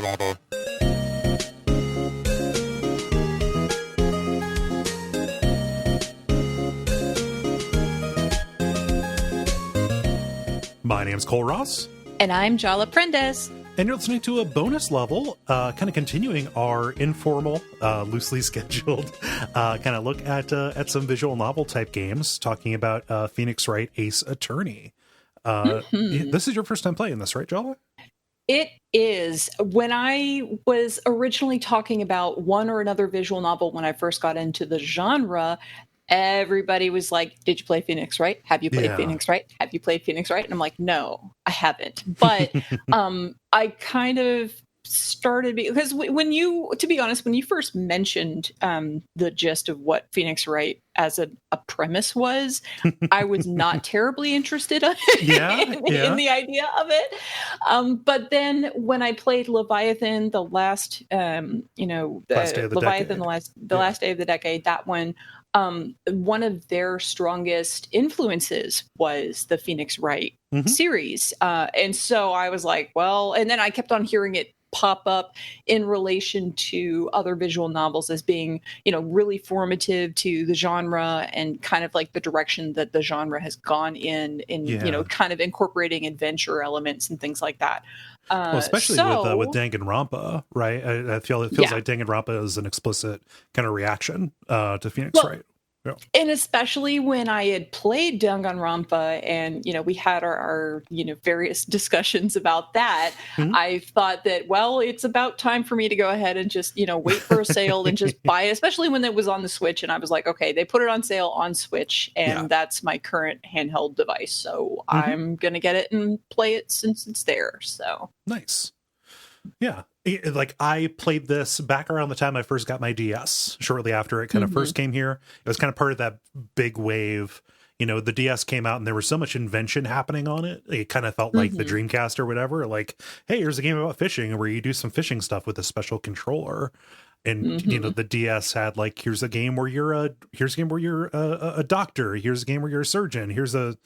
My name's Cole Ross. And I'm Jala Prendes. And you're listening to a bonus level, kind of continuing our informal, loosely scheduled kind of look at some visual novel type games, talking about Phoenix Wright Ace Attorney. This is your first time playing this, right, Jala? It is. When I was originally talking about one or another visual novel when I first got into the genre, everybody was like, did you play Phoenix Wright? Have you played Phoenix Wright? Have you played Phoenix Wright? And I'm like, no, I haven't. But I kind of started because when you first mentioned the gist of what Phoenix Wright as a premise was, I was not terribly interested in the idea of it. But then when I played Leviathan, the last last day of the decade, that one of their strongest influences was the Phoenix Wright series. And so I was like, well, and then I kept on hearing it pop up in relation to other visual novels as being, really formative to the genre and kind of like the direction that the genre has gone in kind of incorporating adventure elements and things like that. Especially with Danganronpa, right? I feel it feels like Danganronpa is an explicit kind of reaction to Phoenix Wright. Yeah. And especially when I had played Danganronpa and, we had our various discussions about that, I thought that, well, it's about time for me to go ahead and just, wait for a sale and just buy it, especially when it was on the Switch. And I was like, okay, they put it on sale on Switch and that's my current handheld device. So I'm going to get it and play it since it's there. So nice. Yeah. Like I played this back around the time I first got my DS, shortly after it kind of first came here. It was kind of part of that big wave. The DS came out and there was so much invention happening on it. It kind of felt like the Dreamcast or whatever. Like, hey, here's a game about fishing where you do some fishing stuff with a special controller. And the DS had like, here's a game where you're a doctor. Here's a game where you're a surgeon. Here's a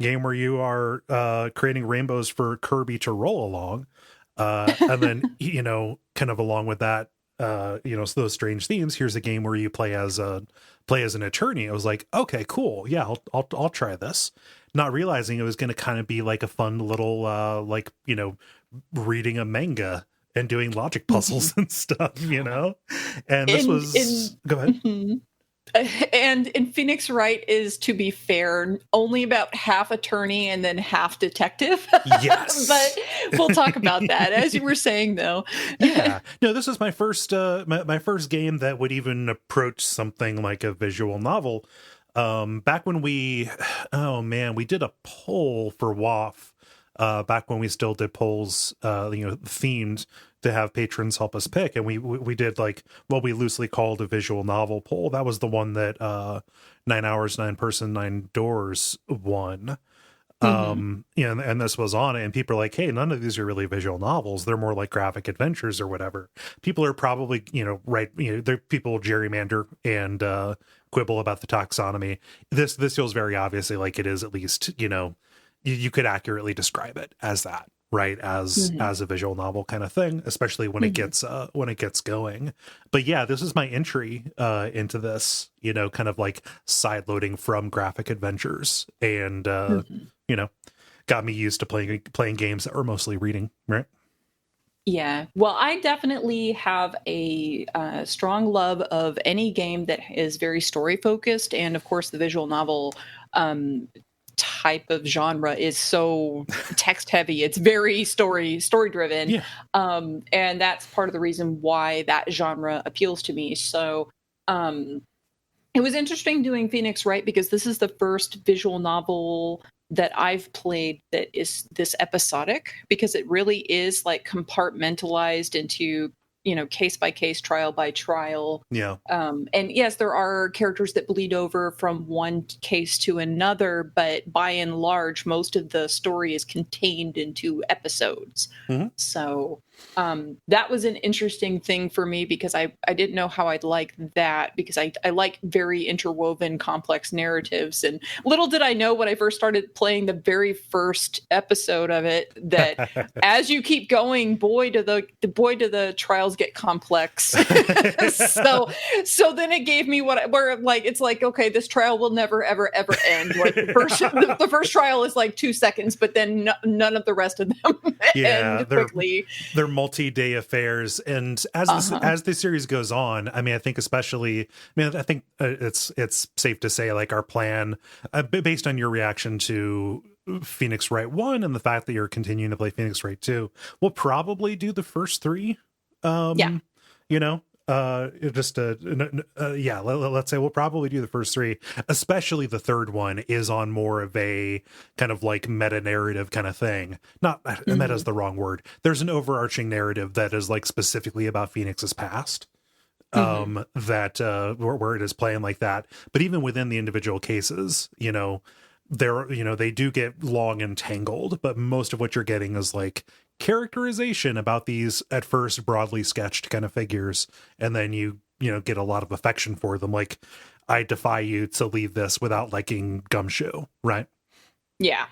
game where you are creating rainbows for Kirby to roll along. And then, kind of along with that, so those strange themes, here's a game where you play as an attorney. I was like, okay, cool. Yeah, I'll try this. Not realizing it was going to kind of be like a fun little, reading a manga and doing logic puzzles and stuff, and this go ahead. And Phoenix Wright is, to be fair, only about half attorney and then half detective. Yes. But we'll talk about that, as you were saying, though. Yeah. No, this is my first my first game that would even approach something like a visual novel. Back when we did a poll for WOFF, back when we still did polls, themed to have patrons help us pick, and we did like what we loosely called a visual novel poll. That was the one that 9 Hours, 9 Person, 9 Doors won. And this was on it, and people are like, hey, none of these are really visual novels, they're more like graphic adventures or whatever. People are probably they're people gerrymander and quibble about the taxonomy. This feels very obviously like it is, at least you could accurately describe it as that, right? As a visual novel kind of thing, especially when it gets going. But yeah, this is my entry into this, kind of like side loading from graphic adventures, and got me used to playing games that were mostly reading, right? Yeah, well, I definitely have a strong love of any game that is very story focused, and of course, the visual novel type of genre is so text heavy. It's very story driven. And that's part of the reason why that genre appeals to me. So it was interesting doing Phoenix Wright because this is the first visual novel that I've played that is this episodic, because it really is like compartmentalized into case by case, trial by trial. Yeah. And yes, there are characters that bleed over from one case to another, but by and large, most of the story is contained into episodes. So That was an interesting thing for me because I didn't know how I'd like that, because I like very interwoven complex narratives. And little did I know when I first started playing the very first episode of it that as you keep going, boy do the trials get complex. so then it gave me where like it's like, okay, this trial will never ever ever end. Like the first trial is like 2 seconds, but then none of the rest of them end quickly. They're multi-day affairs, and as the series goes on, I mean, I think especially, I think it's safe to say, like, our plan, based on your reaction to Phoenix Wright 1 and the fact that you're continuing to play Phoenix Wright 2, we'll probably do the first 3. You know, let's say we'll probably do the first 3, especially the third one is on more of a kind of like meta narrative kind of thing. Not meta is the wrong word. There's an overarching narrative that is like specifically about Phoenix's past, that where it is playing like that. But even within the individual cases, you know, they do get long and tangled, but most of what you're getting is like characterization about these at first broadly sketched kind of figures, and then you get a lot of affection for them. Like, I defy you to leave this without liking Gumshoe, right? Yeah,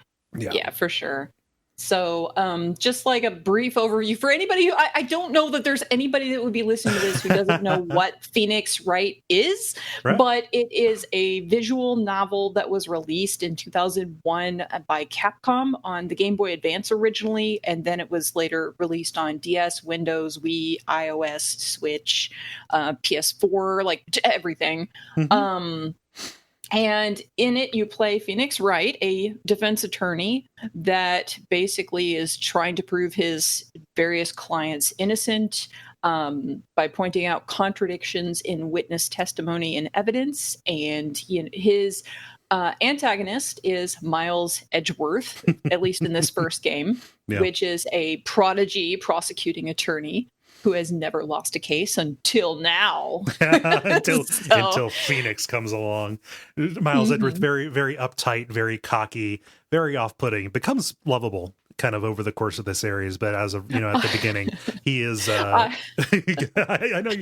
for sure. So just like a brief overview for anybody who, I don't know that there's anybody that would be listening to this who doesn't know what Phoenix Wright is, right? But it is a visual novel that was released in 2001 by Capcom on the Game Boy Advance originally, and then it was later released on DS, Windows, Wii, iOS, Switch, PS4, like everything. And in it, you play Phoenix Wright, a defense attorney that basically is trying to prove his various clients innocent by pointing out contradictions in witness testimony and evidence. And his antagonist is Miles Edgeworth, at least in this first game, which is a prodigy prosecuting attorney who has never lost a case until now. until Phoenix comes along. Miles Edgeworth, very, very uptight, very cocky, very off-putting, becomes lovable kind of over the course of the series, but as of, at the beginning, he is I know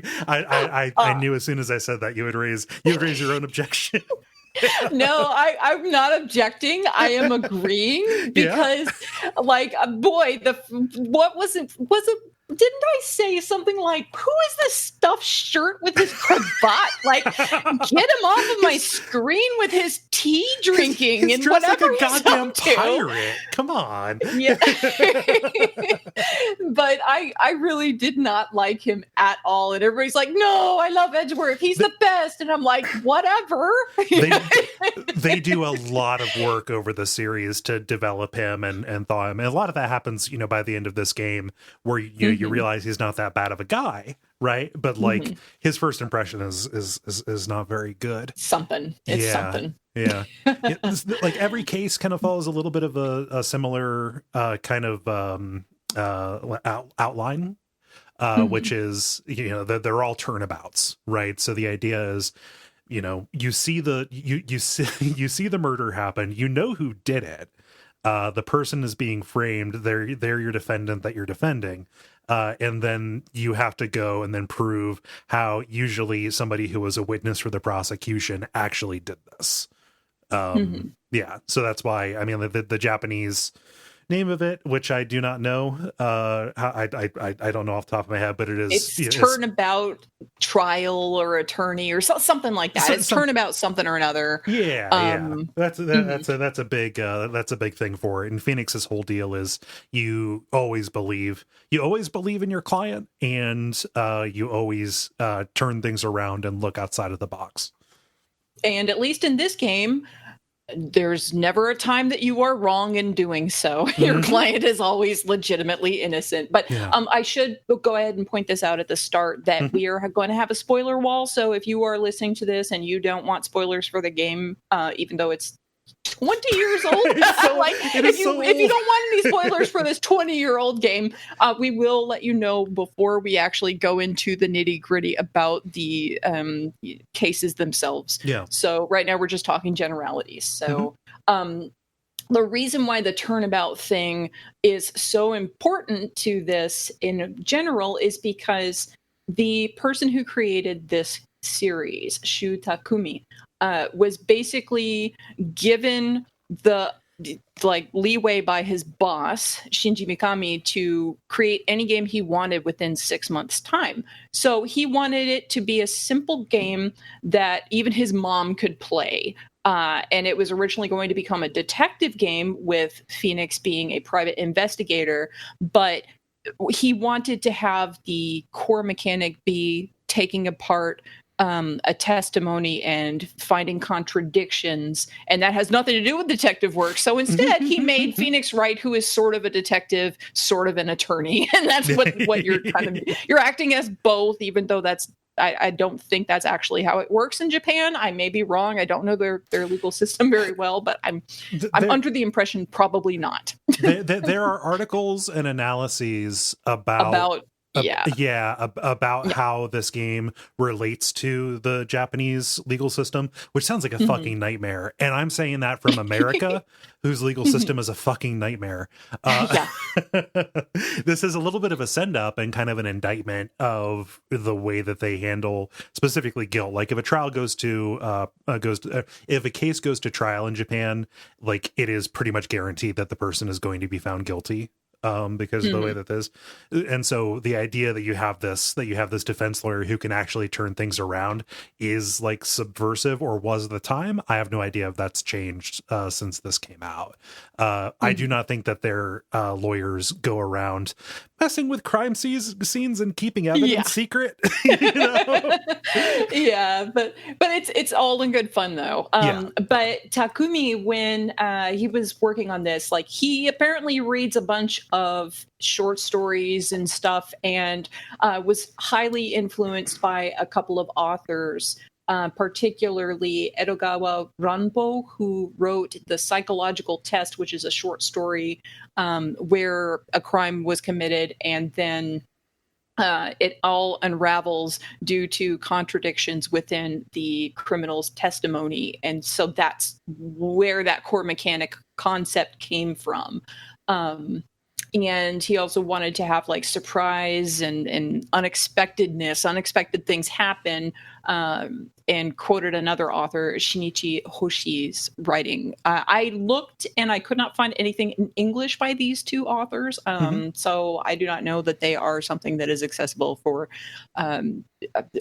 I knew as soon as I said that you would raise your own objection. No, I'm not objecting. I am agreeing because, like, boy, what was it? Didn't I say something like, "Who is this stuffed shirt with his cravat? Like, get him off of my screen with his tea drinking he's and whatever like a goddamn pirate. Come on." Yeah. But I really did not like him at all, and everybody's like, "No, I love Edgeworth. He's the best," and I'm like, "Whatever." They do a lot of work over the series to develop him and thaw him, and a lot of that happens, by the end of this game, where you realize he's not that bad of a guy, right? But like his first impression is not very good. Something. Yeah. Like every case kind of follows a little bit of a similar kind of outline, which is they're all turnabouts, right? So the idea is, you see the murder happen, who did it. The person is being framed. They're your defendant that you're defending. And then you have to go and then prove how usually somebody who was a witness for the prosecution actually did this. Yeah. So that's why, I mean, the Japanese name of it, which I do not know. I don't know off the top of my head, but it's turnabout trial or attorney or something like that. It's turnabout something or another. Yeah. That's a big thing for it. And Phoenix's whole deal is you always believe in your client, and you always turn things around and look outside of the box. And at least in this game, there's never a time that you are wrong in doing so. Your client is always legitimately innocent. But I should go ahead and point this out at the start that we are going to have a spoiler wall. So if you are listening to this and you don't want spoilers for the game, even though it's 20 years old, if you don't want any spoilers for this 20-year-old game, we will let you know before we actually go into the nitty-gritty about the cases themselves. Yeah. So right now we're just talking generalities. So the reason why the turnabout thing is so important to this in general is because the person who created this series, Shu Takumi, was basically given the leeway by his boss Shinji Mikami to create any game he wanted within 6 months time. So he wanted it to be a simple game that even his mom could play. And it was originally going to become a detective game with Phoenix being a private investigator, but he wanted to have the core mechanic be taking apart a testimony and finding contradictions, and that has nothing to do with detective work. So instead, he made Phoenix Wright, who is sort of a detective, sort of an attorney, and that's what you're acting as both, even though that's. I don't think that's actually how it works in Japan. I may be wrong. I don't know their legal system very well, but I'm under the impression probably not. There are articles and analyses about how this game relates to the Japanese legal system, which sounds like a fucking nightmare. And I'm saying that from America, whose legal system is a fucking nightmare. This is a little bit of a send up and kind of an indictment of the way that they handle specifically guilt. Like if a trial if a case goes to trial in Japan, like it is pretty much guaranteed that the person is going to be found guilty. Because of the way that this, and so the idea that you have this defense lawyer who can actually turn things around is like subversive, or was at the time. I have no idea if that's changed since this came out. I do not think that their lawyers go around messing with crime scenes and keeping evidence secret. But it's all in good fun though. But Takumi, when he was working on this, like he apparently reads a bunch of short stories and stuff, and was highly influenced by a couple of authors, particularly Edogawa Ranpo, who wrote The Psychological Test, which is a short story where a crime was committed and then it all unravels due to contradictions within the criminal's testimony. And so that's where that core mechanic concept came from. And he also wanted to have like surprise and unexpected things happen, and quoted another author, Shinichi Hoshi's writing. I looked and I could not find anything in English by these two authors. So I do not know that they are something that is accessible for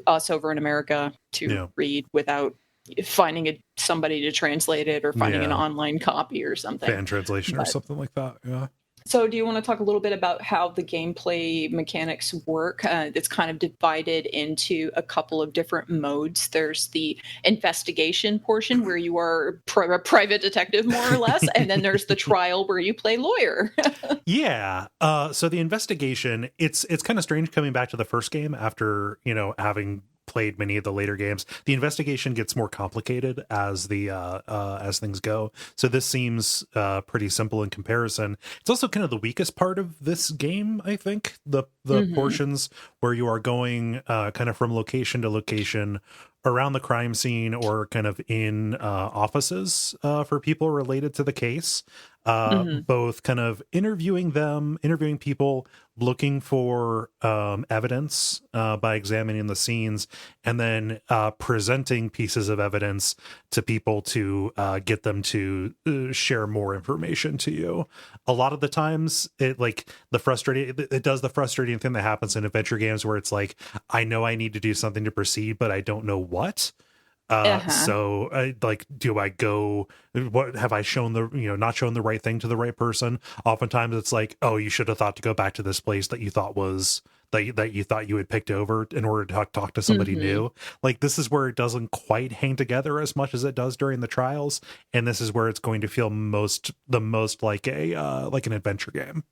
us over in America to read without finding somebody to translate it or finding an online copy or something. Fan translation or something like that. Yeah. So do you want to talk a little bit about how the gameplay mechanics work? It's kind of divided into a couple of different modes. There's the investigation portion where you are a private detective, more or less. And then there's the trial where you play lawyer. So the investigation, it's kind of strange coming back to the first game after, having played many of the later games. The investigation gets more complicated as as things go. So this seems pretty simple in comparison. It's also kind of the weakest part of this game, I think. The portions where you are going kind of from location to location around the crime scene or kind of in offices for people related to the case. Both kind of interviewing people, looking for evidence by examining the scenes, and then presenting pieces of evidence to people to get them to share more information to you. A lot of the times it does the frustrating thing that happens in adventure games where it's like, I know I need to do something to proceed, but I don't know what. So do I go, what have I shown not shown the right thing to the right person? Oftentimes it's like, oh, you should have thought to go back to this place that you thought you had picked over in order to talk to somebody new. Like, this is where it doesn't quite hang together as much as it does during the trials. And this is where it's going to feel the most like an adventure game.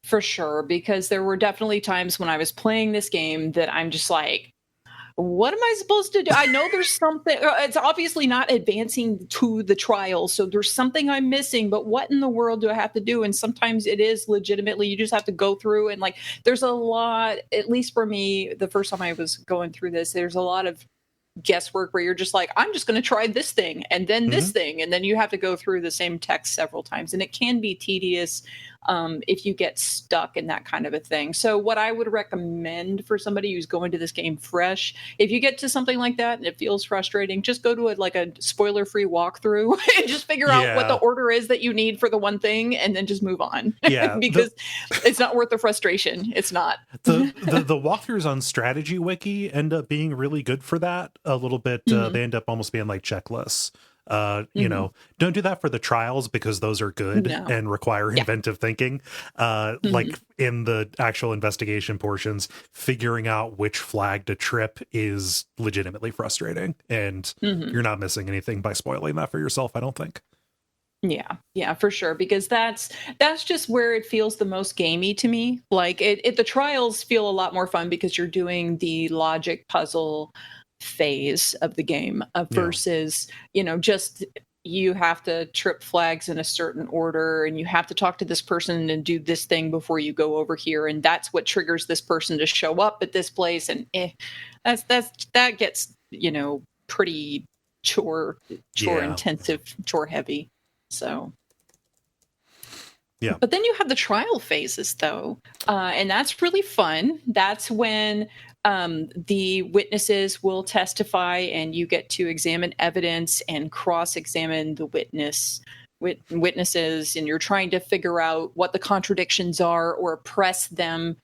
For sure. Because there were definitely times when I was playing this game that I'm just like, what am I supposed to do? I know there's something, it's obviously not advancing to the trial. So there's something I'm missing, but what in the world do I have to do? And sometimes it is legitimately, you just have to go through and there's a lot, at least for me, the first time I was going through this, there's a lot of guesswork where you're just like, I'm just going to try this thing and then this Mhm. thing, and then you have to go through the same text several times, and it can be tedious if you get stuck in that kind of a thing. So what I would recommend for somebody who's going to this game fresh, if you get to something like that and it feels frustrating, just go to a spoiler free walkthrough and just figure out what the Yeah. order is that you need for the one thing, and then just move on. Yeah. Because it's not worth the frustration. It's not. The walkthroughs on Strategy Wiki end up being really good for that. A little bit, Mhm. they end up almost being like checklists. Mhm. Don't do that for the trials because those are good No. and require Yeah. inventive thinking. Mhm. Like in the actual investigation portions, figuring out which flag to trip is legitimately frustrating, and Mhm. you're not missing anything by spoiling that for yourself, I don't think. Yeah, for sure. Because that's just where it feels the most gamey to me. Like the trials feel a lot more fun because you're doing the logic puzzle phase of the game Yeah. versus, just you have to trip flags in a certain order and you have to talk to this person and do this thing before you go over here, and that's what triggers this person to show up at this place, and that gets, pretty chore Yeah. intensive, chore heavy. So, Yeah. but then you have the trial phases, though, and that's really fun. That's when the witnesses will testify, and you get to examine evidence and cross-examine the witnesses, and you're trying to figure out what the contradictions are or press them,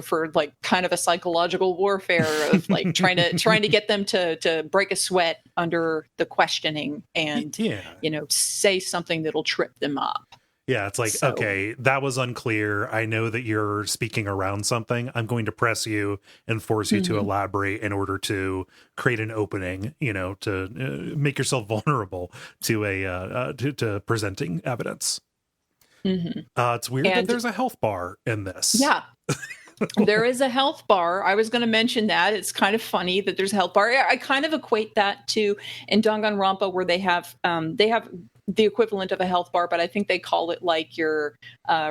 for like kind of a psychological warfare of like trying to get them to break a sweat under the questioning and Yeah. say something that'll trip them up. Yeah, it's like, So, okay, that was unclear. I know that you're speaking around something. I'm going to press you and force you to mhm, elaborate in order to create an opening, to make yourself vulnerable to to presenting evidence. mhm. It's weird that And there's a health bar in this. yeah, there is a health bar. I was going to mention that. It's kind of funny that there's a health bar. I kind of equate that to in Danganronpa, where they have the equivalent of a health bar, but I think they call it like your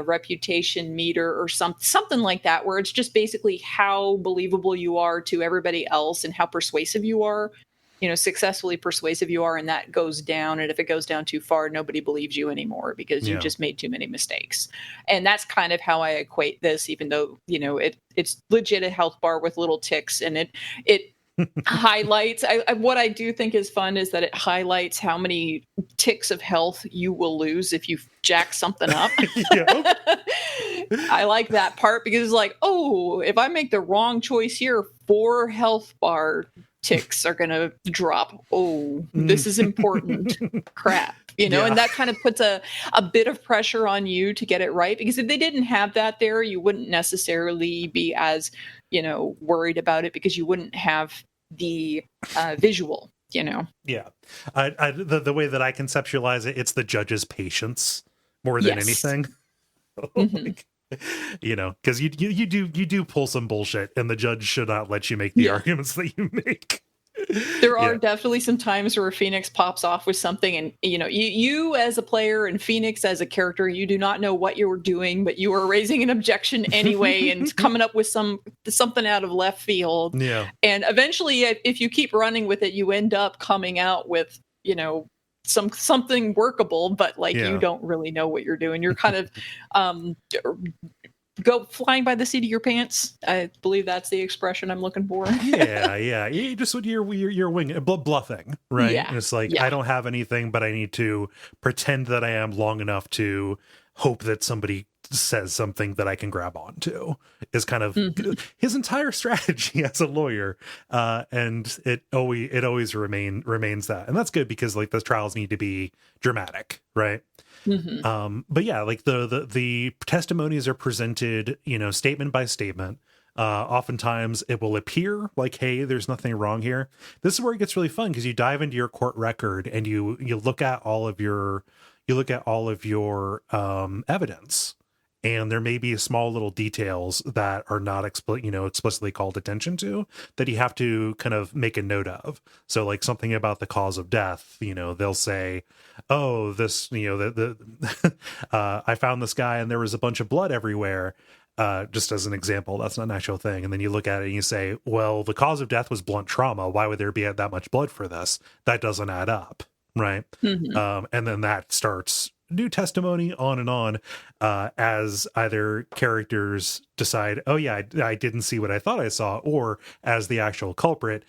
reputation meter or something like that, where it's just basically how believable you are to everybody else and how persuasive you are. Successfully persuasive you are, and that goes down. And if it goes down too far, nobody believes you anymore because you Yeah. just made too many mistakes. And that's kind of how I equate this, even though it's legit a health bar with little ticks, and it highlights. What I do think is fun is that it highlights how many ticks of health you will lose if you jack something up. Yep. I like that part because it's like, oh, if I make the wrong choice here, 4 health bar ticks are gonna drop. Oh, Mm. this is important. Crap. Yeah. And that kind of puts a bit of pressure on you to get it right, because if they didn't have that there, you wouldn't necessarily be as, worried about it, because you wouldn't have the visual. Yeah. The way that I conceptualize it, it's the judge's patience more than Yes. anything. Hmm. Like, because you do pull some bullshit, and the judge should not let you make the Yeah. arguments that you make. There are Yeah. definitely some times where Phoenix pops off with something, and you as a player and Phoenix as a character, you do not know what you were doing, but you are raising an objection anyway and coming up with something out of left field. Yeah. And eventually, if you keep running with it, you end up coming out with something workable, but like you Yeah. don't really know what you're doing. You're kind of um, go flying by the seat of your pants. I believe that's the expression I'm looking for. Yeah. You just with your wing bluffing, right? Yeah. And it's like, I Yeah. don't have anything, but I need to pretend that I am long enough to hope that somebody says something that I can grab onto, is kind of Mhm. his entire strategy as a lawyer. And it always remains that. And that's good, because like those trials need to be dramatic, right? Mhm. But yeah, like the testimonies are presented, statement by statement. Oftentimes it will appear like, hey, there's nothing wrong here. This is where it gets really fun, because you dive into your court record and you look at all of your evidence, and there may be small little details that are not explicitly called attention to, that you have to kind of make a note of. So like something about the cause of death, they'll say, oh, this, I found this guy and there was a bunch of blood everywhere. just as an example, that's not an actual thing. And then you look at it and you say, well, the cause of death was blunt trauma. Why would there be that much blood for this? That doesn't add up, right? And then that starts new testimony on and on, as either characters decide, oh yeah, I didn't see what I thought I saw, or as the actual culprit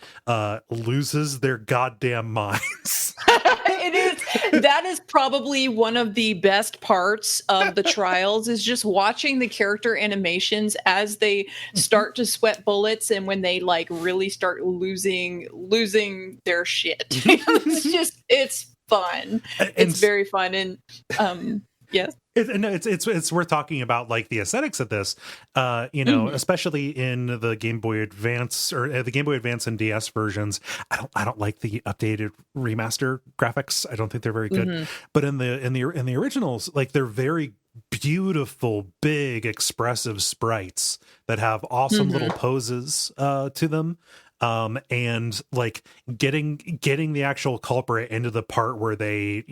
loses their goddamn minds. It is. That is probably one of the best parts of the trials, is just watching the character animations as they start to sweat bullets, and when they like really start losing their shit. It's fun. It's very fun. And yes. It's worth talking about, like, the aesthetics of this, especially in the Game Boy Advance, or the Game Boy Advance and DS versions. I don't like the updated remaster graphics. I don't think they're very good. But in the originals, like, they're very beautiful, big, expressive sprites that have awesome little poses to them. And like getting the actual culprit into the part where they,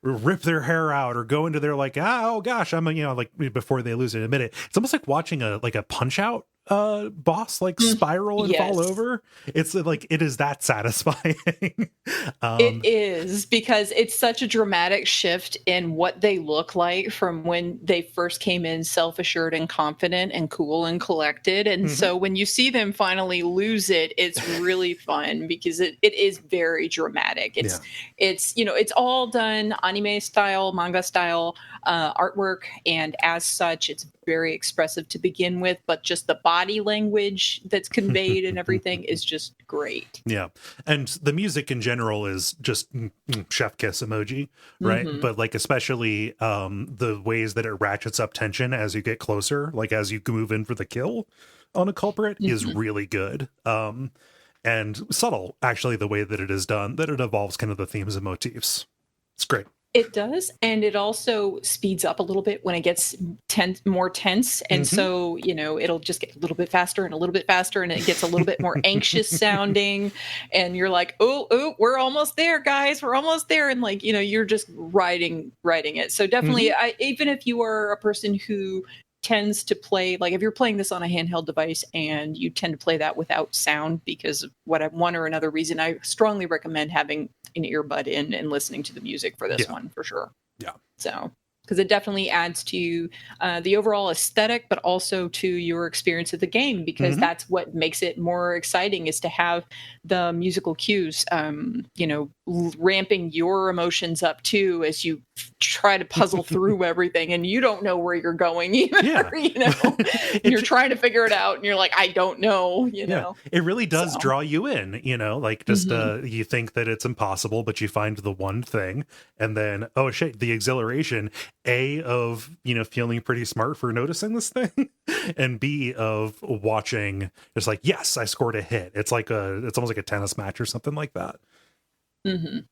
rip their hair out or go into their like, oh gosh, like before they lose it, admit it. It's almost like watching a Punch Out boss like spiral and fall over. It's like, it is that satisfying. It is, because it's such a dramatic shift in what they look like from when they first came in, self-assured and confident and cool and collected. And so when you see them finally lose it, it's really fun, because it is very dramatic. It's all done anime style, manga style artwork, and as such, it's very expressive to begin with, but just the body language that's conveyed and everything is just great. Yeah. And the music in general is just chef kiss emoji, right? But like, especially the ways that it ratchets up tension as you get closer, like as you move in for the kill on a culprit, is really good. And subtle, actually, the way that it is done, that it evolves kind of the themes and motifs. It's great. It does, and it also speeds up a little bit when it gets more tense, and so it'll just get a little bit faster and a little bit faster, and it gets a little bit more anxious sounding, and you're like, oh, we're almost there, guys, we're almost there, and like you're just riding it. So definitely, even if you are a person who tends to play, like if you're playing this on a handheld device and you tend to play that without sound because of one or another reason, I strongly recommend having an earbud in and listening to the music for this one, for sure. Yeah. So, because it definitely adds to the overall aesthetic, but also to your experience of the game, because that's what makes it more exciting, is to have the musical cues, ramping your emotions up too, as you try to puzzle through everything, and you don't know where you're going either. You're trying to figure it out, and you're like, I don't know. It really does draw you in. Like just you think that it's impossible, but you find the one thing, and then oh shit, the exhilaration. A, of feeling pretty smart for noticing this thing, and B, of watching just like, yes, I scored a hit. It's almost like a tennis match or something like that.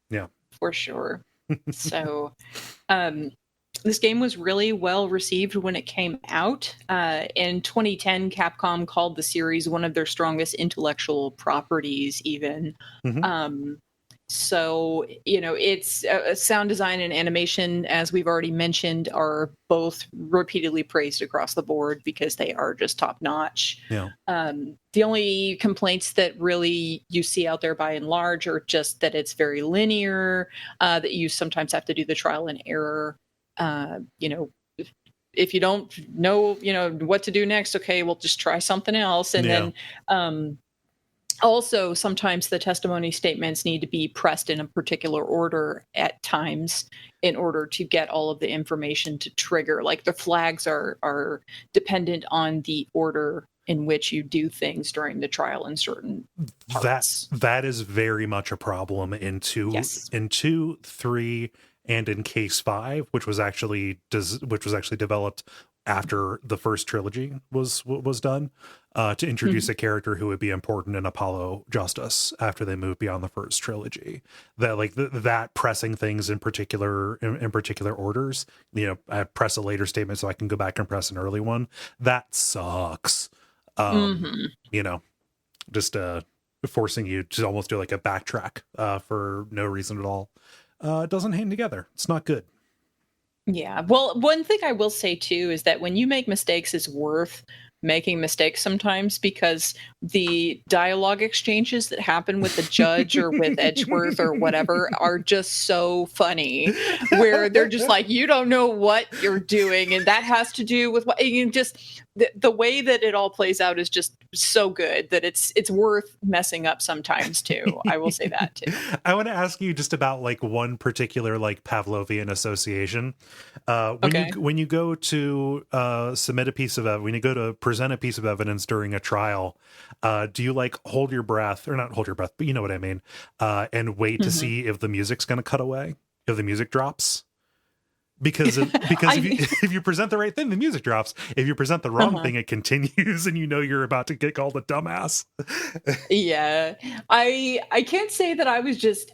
Yeah, for sure. So this game was really well received when it came out. In 2010, Capcom called the series one of their strongest intellectual properties even. So, it's sound design and animation, as we've already mentioned, are both repeatedly praised across the board because they are just top notch. Yeah. The only complaints that really you see out there by and large are just that it's very linear, that you sometimes have to do the trial and error. If you don't know, what to do next, okay, we'll just try something else. And then, also, sometimes the testimony statements need to be pressed in a particular order at times in order to get all of the information to trigger. Like the flags are dependent on the order in which you do things during the trial in certain parts. That is very much a problem in 2, 3, and in Case 5, which was actually developed after the first trilogy was done, to introduce a character who would be important in Apollo Justice after they moved beyond the first trilogy. That like that pressing things in particular orders. I press a later statement so I can go back and press an early one. That sucks. Just forcing you to almost do like a backtrack for no reason at all. It doesn't hang together. It's not good. Yeah. Well, one thing I will say too is that when you make mistakes, it's worth making mistakes sometimes, because the dialogue exchanges that happen with the judge or with Edgeworth or whatever are just so funny, where they're just like, you don't know what you're doing. And that has to do with what you just, the way that it all plays out is just so good that it's worth messing up sometimes too. I will say that too. I want to ask you just about like one particular like Pavlovian association. Okay. When you go to submit a piece of when you go to present a piece of evidence during a trial, do you like hold your breath, or not hold your breath, but you know what I mean, and wait to Mhm. see if the music's going to cut away, if the music drops? Because if you present the right thing, the music drops. If you present the wrong uh-huh. thing, it continues, and you know you're about to get called a dumbass. Yeah. I can't say that I was just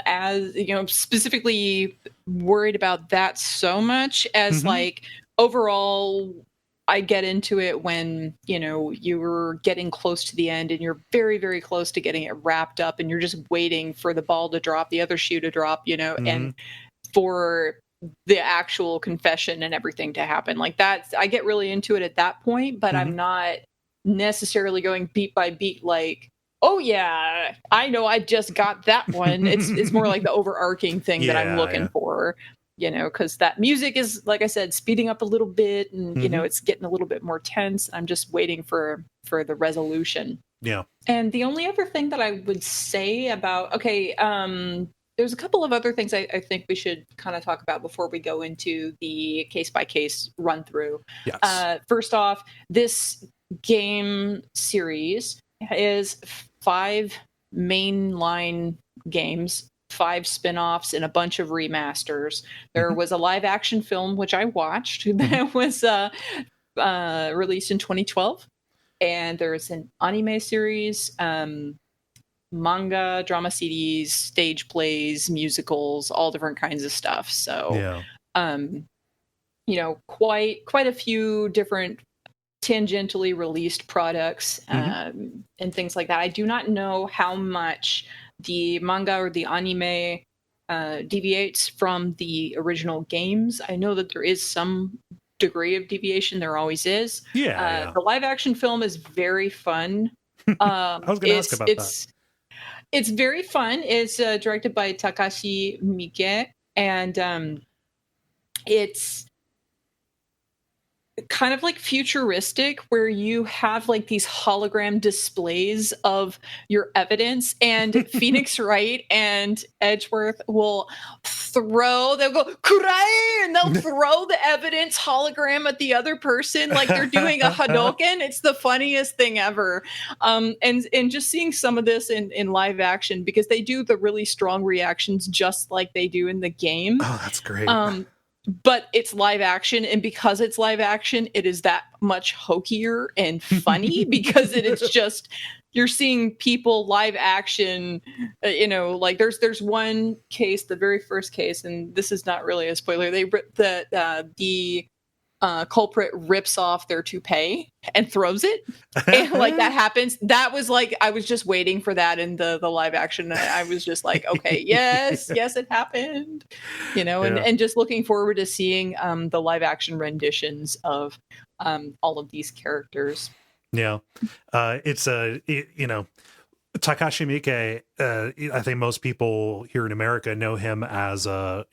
as specifically worried about that so much as Hmm. like overall I get into it when, you're getting close to the end and you're very, very close to getting it wrapped up and you're just waiting for the ball to drop, the other shoe to drop, Hmm. and for the actual confession and everything to happen. Like that, I get really into it at that point, but Hmm. I'm not necessarily going beat by beat like, oh yeah, I know I just got that one. It's more like the overarching thing that I'm Yeah, looking yeah. for, because that music is, like I said, speeding up a little bit, and Hmm. it's getting a little bit more tense. I'm just waiting for the resolution. Yeah. And the only other thing that I would say about, okay, there's a couple of other things I think we should kind of talk about before we go into the case by case run through. Yes. First off, this game series is 5 mainline games, 5 spin-offs, and a bunch of remasters. There Hmm. was a live action film which I watched Hmm. that was released in 2012, and there's an anime series, manga, drama CDs, stage plays, musicals, all different kinds of stuff. So, Yeah. um, quite a few different tangentially released products, Hmm. and things like that. I do not know how much the manga or the anime deviates from the original games. I know that there is some degree of deviation. There always is. Yeah, yeah. The live action film is very fun. I was going to ask It's about that. it's very fun. It's directed by Takashi Miike, and it's kind of like futuristic, where you have like these hologram displays of your evidence, and Phoenix Wright and Edgeworth they'll go kurai, and they'll throw the evidence hologram at the other person like they're doing a Hadoken. It's the funniest thing ever. And just seeing some of this in live action, because they do the really strong reactions just like they do in the game. Oh, that's great. um but it's live action, and because it's live action, it is that much hokier and funny, because it's just, you're seeing people live action. Like there's one case, the very first case, and this is not really a spoiler. They rip the culprit rips off their toupee and throws it, and like that happens. That was like, I was just waiting for that in the live action. I was just like, okay, yes, yes, it happened. And Yeah. and just looking forward to seeing the live action renditions of all of these characters. Yeah. It's Takashi Miike, I think most people here in America know him as a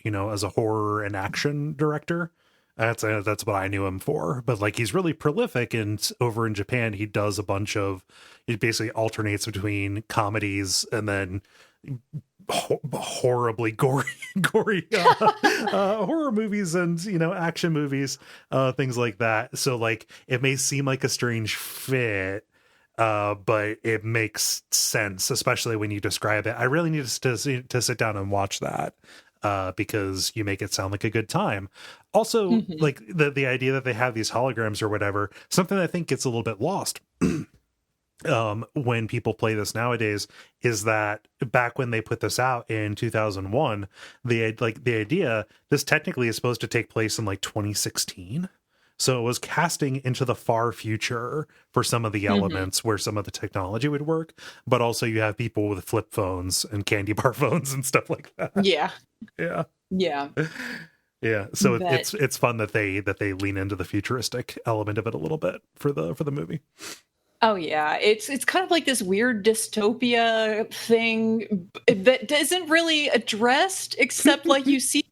horror and action director. That's what I knew him for. But like, he's really prolific, and over in Japan, he does a bunch of. He basically alternates between comedies and then horribly gory horror movies, and action movies, things like that. So like, it may seem like a strange fit, but it makes sense, especially when you describe it. I really need to sit down and watch that, because you make it sound like a good time. Also, Mhm. like the idea that they have these holograms or whatever, something I think gets a little bit lost when people play this nowadays, is that back when they put this out in 2001, the idea, this technically is supposed to take place in like 2016. So it was casting into the far future for some of the Mhm. elements where some of the technology would work, but also you have people with flip phones and candy bar phones and stuff like that. Yeah. Yeah. Yeah. Yeah, so But it's fun that they lean into the futuristic element of it a little bit for the movie. oh yeah, it's kind of like this weird dystopia thing that isn't really addressed, except like you see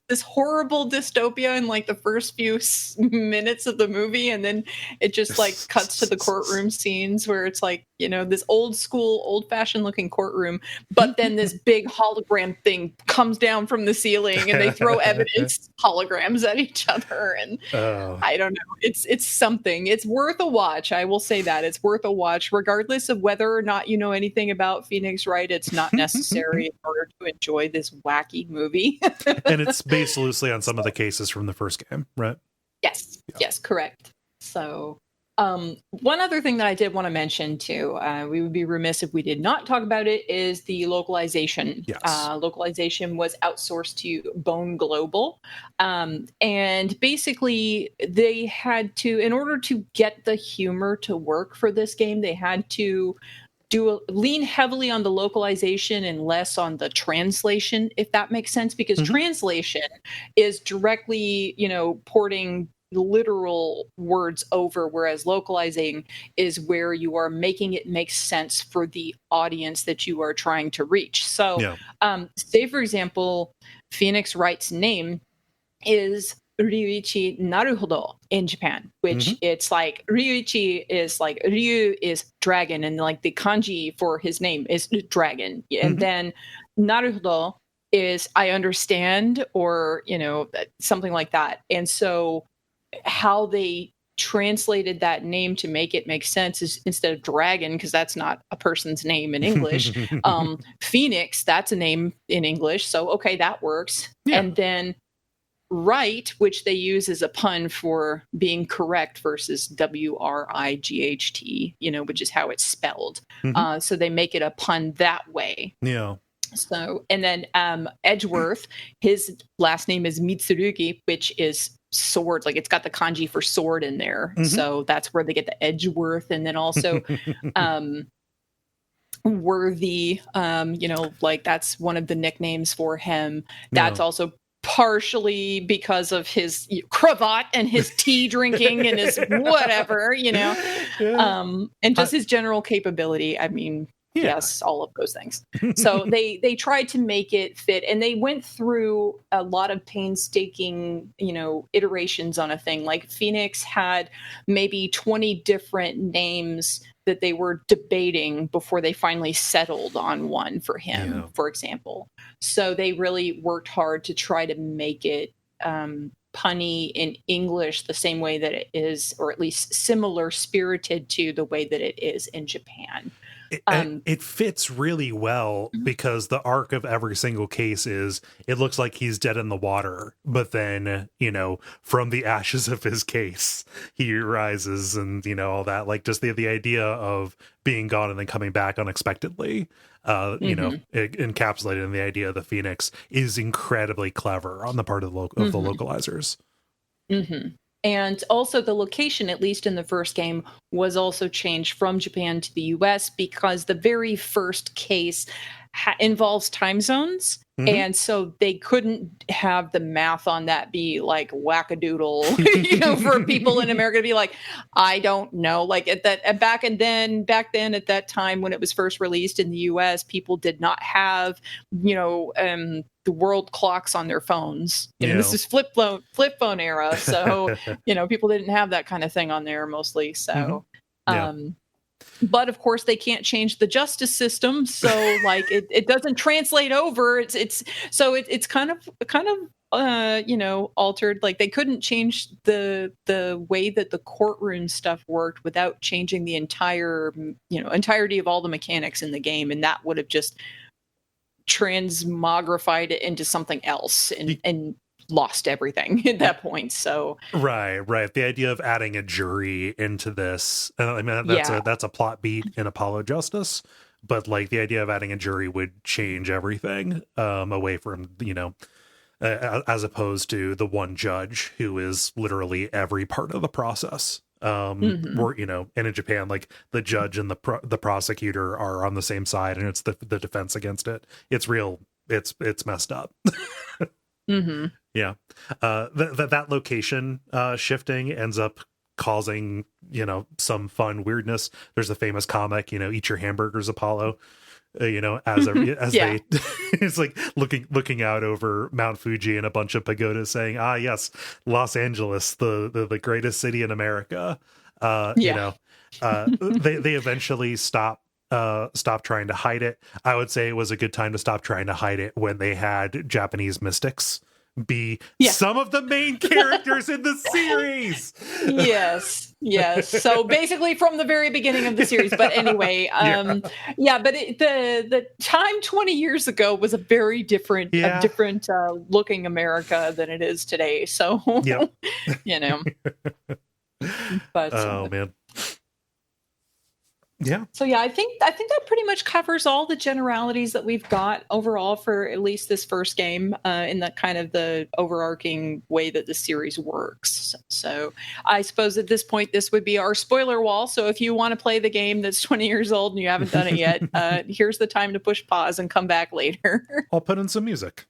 this horrible dystopia in like the first few minutes of the movie, and then it just like cuts to the courtroom scenes where it's like, you know, this old school, old fashioned looking courtroom, but then this big hologram thing comes down from the ceiling and they throw evidence holograms at each other, and Oh. I don't know. It's something. It's worth a watch. I will say that. It's worth a watch, regardless of whether or not you know anything about Phoenix Wright. It's not necessary in order to enjoy this wacky movie. And it's based loosely on some of the cases from the first game, right? Yes. Yeah. Yes, correct. So one other thing that I did want to mention too, we would be remiss if we did not talk about it, is the localization. Yes. Localization was outsourced to Bone Global. And basically they had to, in order to get the humor to work for this game, they had to lean heavily on the localization and less on the translation, if that makes sense, because translation is directly, you know, porting literal words over, whereas localizing is where you are making it make sense for the audience that you are trying to reach. So say for example, Phoenix Wright's name is Ryuichi Naruhodo in Japan, which it's like Ryuichi is like, Ryu is dragon, and like the kanji for his name is dragon. And then Naruhodo is I understand, or, you know, something like that. And so how they translated that name to make it make sense is, instead of dragon, because that's not a person's name in English, Phoenix, that's a name in English. So, okay, that works. Yeah. And then Wright, which they use as a pun for being correct, versus Wright, you know, which is how it's spelled. So they make it a pun that way. Yeah. So, and then Edgeworth, his last name is Mitsurugi, which is sword. Like, it's got the kanji for sword in there. So that's where they get the Edgeworth. And then also Worthy, you know, like that's one of the nicknames for him. That's also partially because of his cravat and his tea drinking and his whatever, you know, and just his general capability. I mean, yes, all of those things. So they tried to make it fit, and they went through a lot of painstaking, you know, iterations on a thing. Like Phoenix had maybe 20 different names that they were debating before they finally settled on one for him, for example. So they really worked hard to try to make it punny in English the same way that it is, or at least similar spirited to the way that it is in Japan. It fits really well because the arc of every single case is, it looks like he's dead in the water, but then, you know, from the ashes of his case, he rises, and, you know, all that, like just the idea of being gone and then coming back unexpectedly, you know, encapsulated in the idea of the Phoenix is incredibly clever on the part of the localizers. And also the location, at least in the first game, was also changed from Japan to the US because the very first case involves time zones. And so they couldn't have the math on that be like wackadoodle, you know, for people in America to be like, I don't know. Like back then at that time when it was first released in the US, people did not have, you know, the world clocks on their phones. You know, this is flip phone era. So, you know, people didn't have that kind of thing on there mostly. So, but of course they can't change the justice system. So like it doesn't translate over. It's kind of you know, altered. Like they couldn't change the way that the courtroom stuff worked without changing the entirety of all the mechanics in the game. And that would have just transmogrified it into something else and lost everything at that point. So right, the idea of adding a jury into this, I mean, that's a plot beat in Apollo Justice, but like the idea of adding a jury would change everything away from, you know, as opposed to the one judge who is literally every part of the process. Or, you know, and in Japan, like the judge and the prosecutor are on the same side, and it's the defense against it. It's real. It's messed up. Mm-hmm. Yeah. That location shifting ends up causing, some fun weirdness. There's a famous comic, eat your hamburgers, Apollo. As Yeah. they, it's like looking out over Mount Fuji and a bunch of pagodas saying, "Ah, yes, Los Angeles, the greatest city in America." Yeah. They eventually stop trying to hide it. I would say it was a good time to stop trying to hide it when they had Japanese mystics be Yeah. some of the main characters in the series. Yes. So basically from the very beginning of the series. But anyway, but the time 20 years ago was a very different, looking America than it is today. So, Yep. But oh man. Yeah. So yeah, I think that pretty much covers all the generalities that we've got overall for at least this first game, in that kind of the overarching way that the series works. So I suppose at this point this would be our spoiler wall. So if you want to play the game that's 20 years old and you haven't done it yet, here's the time to push pause and come back later. I'll put in some music.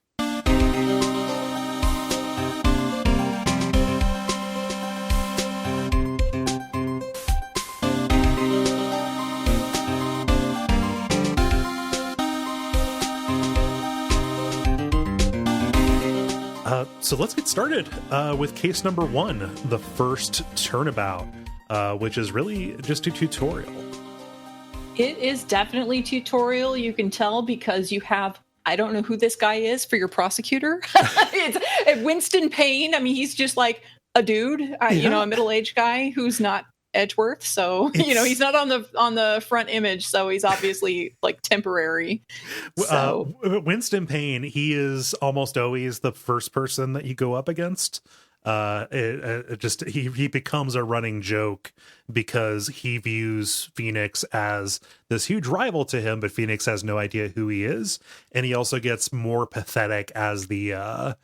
So let's get started with case number 1, the first turnabout, which is really just a tutorial. It is definitely tutorial. You can tell because you have, I don't know who this guy is for your prosecutor. It's Winston Payne. I mean, he's just like a dude, a middle-aged guy who's not Edgeworth, so he's not on the front image, so he's obviously like temporary. So Winston Payne, he is almost always the first person that you go up against. He becomes a running joke because he views Phoenix as this huge rival to him, but Phoenix has no idea who he is, and he also gets more pathetic as the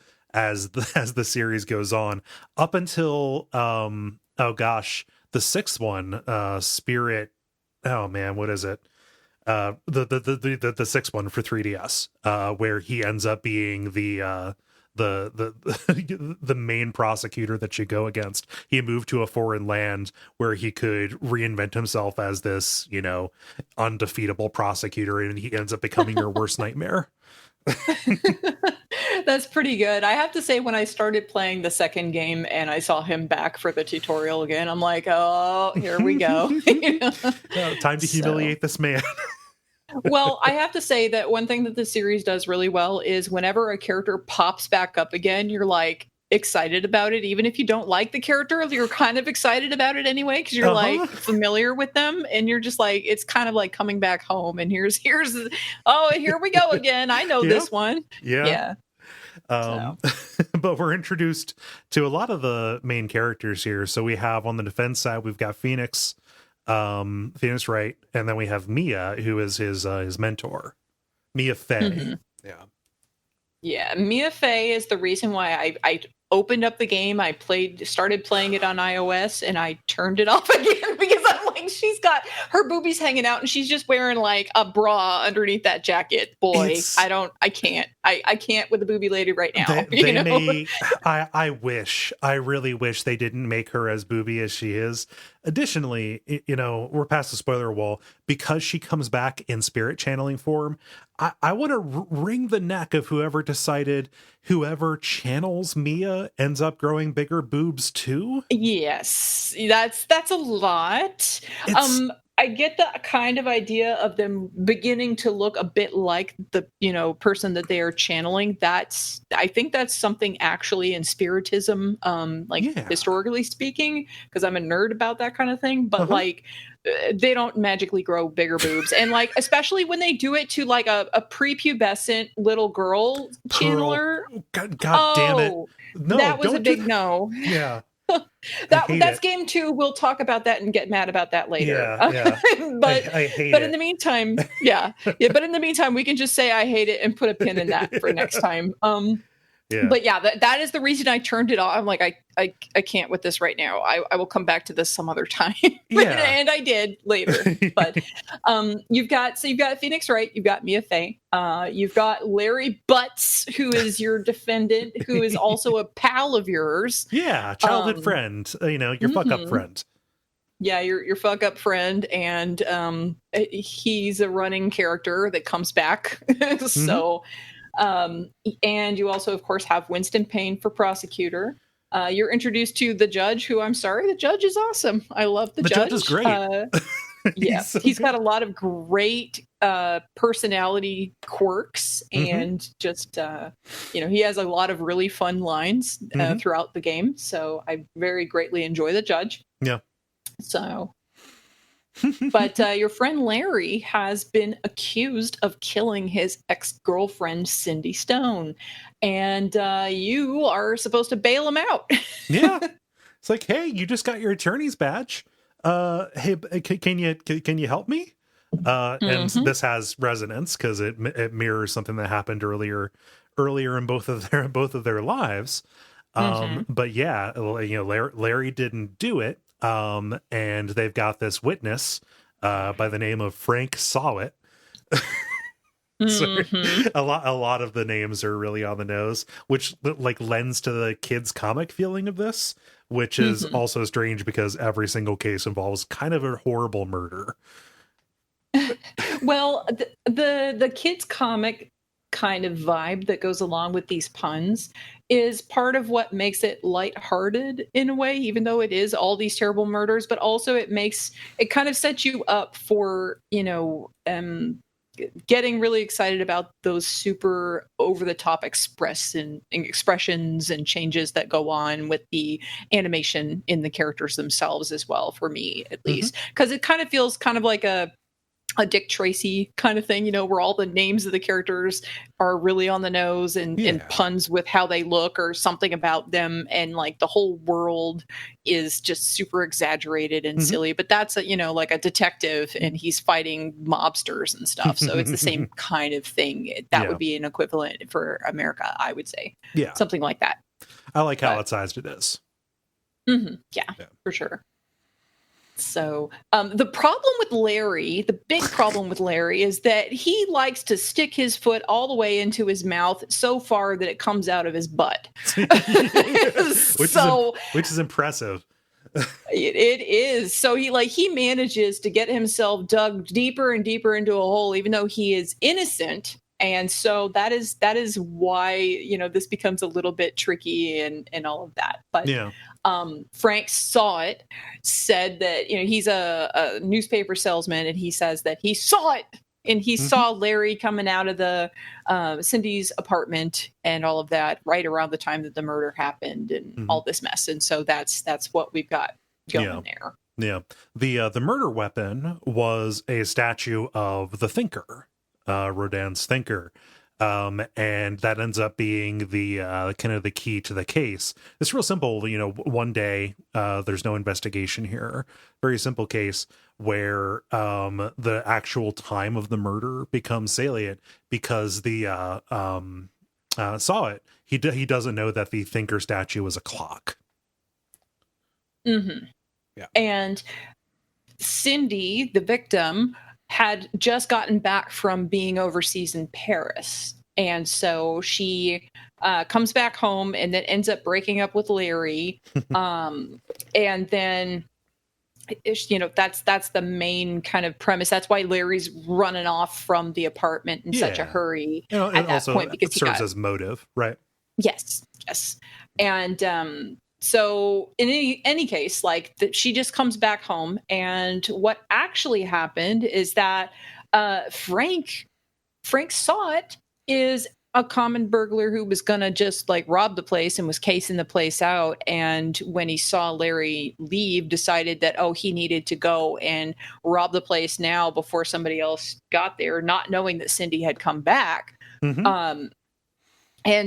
series goes on, up until the 6th one, Spirit. Oh man, what is it? The 6th one for 3DS, where he ends up being the main prosecutor that you go against. He moved to a foreign land where he could reinvent himself as this, undefeatable prosecutor, and he ends up becoming your worst nightmare. That's pretty good. I have to say, when I started playing the second game and I saw him back for the tutorial again, I'm like, oh, here we go. Time to humiliate this man. Well, I have to say that one thing that the series does really well is whenever a character pops back up again, you're like excited about it. Even if you don't like the character, you're kind of excited about it anyway, because you're like familiar with them, and you're just like, it's kind of like coming back home. And here's oh, here we go again. I know this one. Yeah. But we're introduced to a lot of the main characters here. So we have, on the defense side, we've got Phoenix Wright, and then we have Mia, who is his mentor, Mia Fey. Mm-hmm. Yeah, Mia Fey is the reason why I opened up the game. I started playing it on iOS, and I turned it off again because I'm like, she's got her boobies hanging out, and she's just wearing like a bra underneath that jacket. Boy, I can't with the booby lady right now. I really wish they didn't make her as booby as she is. Additionally, we're past the spoiler wall, because she comes back in spirit channeling form. I want to wring the neck of whoever channels Mia ends up growing bigger boobs too. Yes, that's a lot. I get the kind of idea of them beginning to look a bit like the person that they are channeling. I think that's something actually in spiritism, historically speaking, because I'm a nerd about that kind of thing. But they don't magically grow bigger boobs, and like especially when they do it to like a prepubescent little girl channeler. God damn it! No, that was a big no. Yeah. That's game 2. We'll talk about that and get mad about that later. Yeah. but I hate but it. in the meantime, But in the meantime, we can just say I hate it and put a pin in that for next time. Yeah. But yeah, that is the reason I turned it off. I'm like, I can't with this right now. I will come back to this some other time. Yeah. And I did later. But you've got Phoenix Wright, you've got Mia Fey, you've got Larry Butts, who is your defendant, who is also a pal of yours. Yeah, childhood friend. Your fuck up friend. Yeah, your fuck up friend, and he's a running character that comes back. So. And you also, of course, have Winston Payne for prosecutor. You're introduced to the judge, who I'm sorry, the judge is awesome. I love the judge. The judge is great. Yeah, he's got a lot of great personality quirks, and just he has a lot of really fun lines throughout the game. So I very greatly enjoy the judge. Yeah. So. But your friend Larry has been accused of killing his ex-girlfriend, Cindy Stone. And you are supposed to bail him out. Yeah. It's like, hey, you just got your attorney's badge. Hey, can you help me? And this has resonance because it mirrors something that happened earlier in both of their lives. But yeah, Larry didn't do it. And they've got this witness by the name of Frank Sawit. So a lot of the names are really on the nose, which like lends to the kids comic feeling of this, which is also strange because every single case involves kind of a horrible murder. Well, the kids comic kind of vibe that goes along with these puns is part of what makes it lighthearted in a way, even though it is all these terrible murders, but also it kind of sets you up for, getting really excited about those super over the top expressions and changes that go on with the animation in the characters themselves as well, for me, at least, because it kind of feels kind of like a Dick Tracy kind of thing, where all the names of the characters are really on the nose and puns with how they look or something about them. And like the whole world is just super exaggerated and silly, but that's like a detective and he's fighting mobsters and stuff. So it's the same kind of thing. That would be an equivalent for America, I would say. Yeah. Something like that. I like how outsized it is. Yeah, for sure. So the big problem with Larry is that he likes to stick his foot all the way into his mouth so far that it comes out of his butt. Which is impressive. It is. So he manages to get himself dug deeper and deeper into a hole, even though he is innocent. And so that is why, this becomes a little bit tricky and all of that. But Frank Sawit said that, he's a newspaper salesman, and he says that he saw it, and he saw Larry coming out of the Cindy's apartment and all of that right around the time that the murder happened and all this mess. And so that's what we've got going there. Yeah. The murder weapon was a statue of the Thinker. Rodin's Thinker, and that ends up being the kind of the key to the case. It's real simple. One day there's no investigation here. Very simple case where the actual time of the murder becomes salient because the saw it. He doesn't know that the Thinker statue is a clock. Yeah, and Cindy, the victim, had just gotten back from being overseas in Paris. And so she comes back home and then ends up breaking up with Larry. And then, that's the main kind of premise. That's why Larry's running off from the apartment in such a hurry at that point. Because it serves as motive, right? Yes. And so in any case, she just comes back home, and what actually happened is that Frank Sawit is a common burglar who was gonna just rob the place and was casing the place out, and when he saw Larry leave, decided that he needed to go and rob the place now before somebody else got there, not knowing that Cindy had come back. And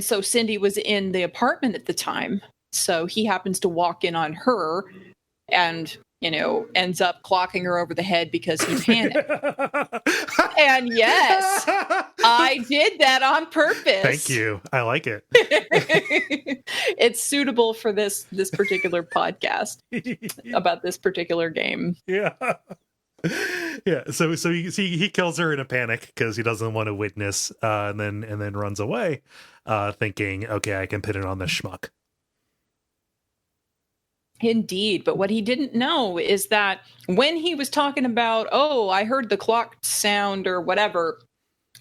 so Cindy was in the apartment at the time. So he happens to walk in on her, and ends up clocking her over the head because he panicked. And yes, I did that on purpose. Thank you. I like it. It's suitable for this particular podcast about this particular game. Yeah. Yeah. So he kills her in a panic because he doesn't want to witness, and then runs away, thinking, okay, I can pin it on this schmuck. Indeed. But what he didn't know is that when he was talking about, I heard the clock sound or whatever,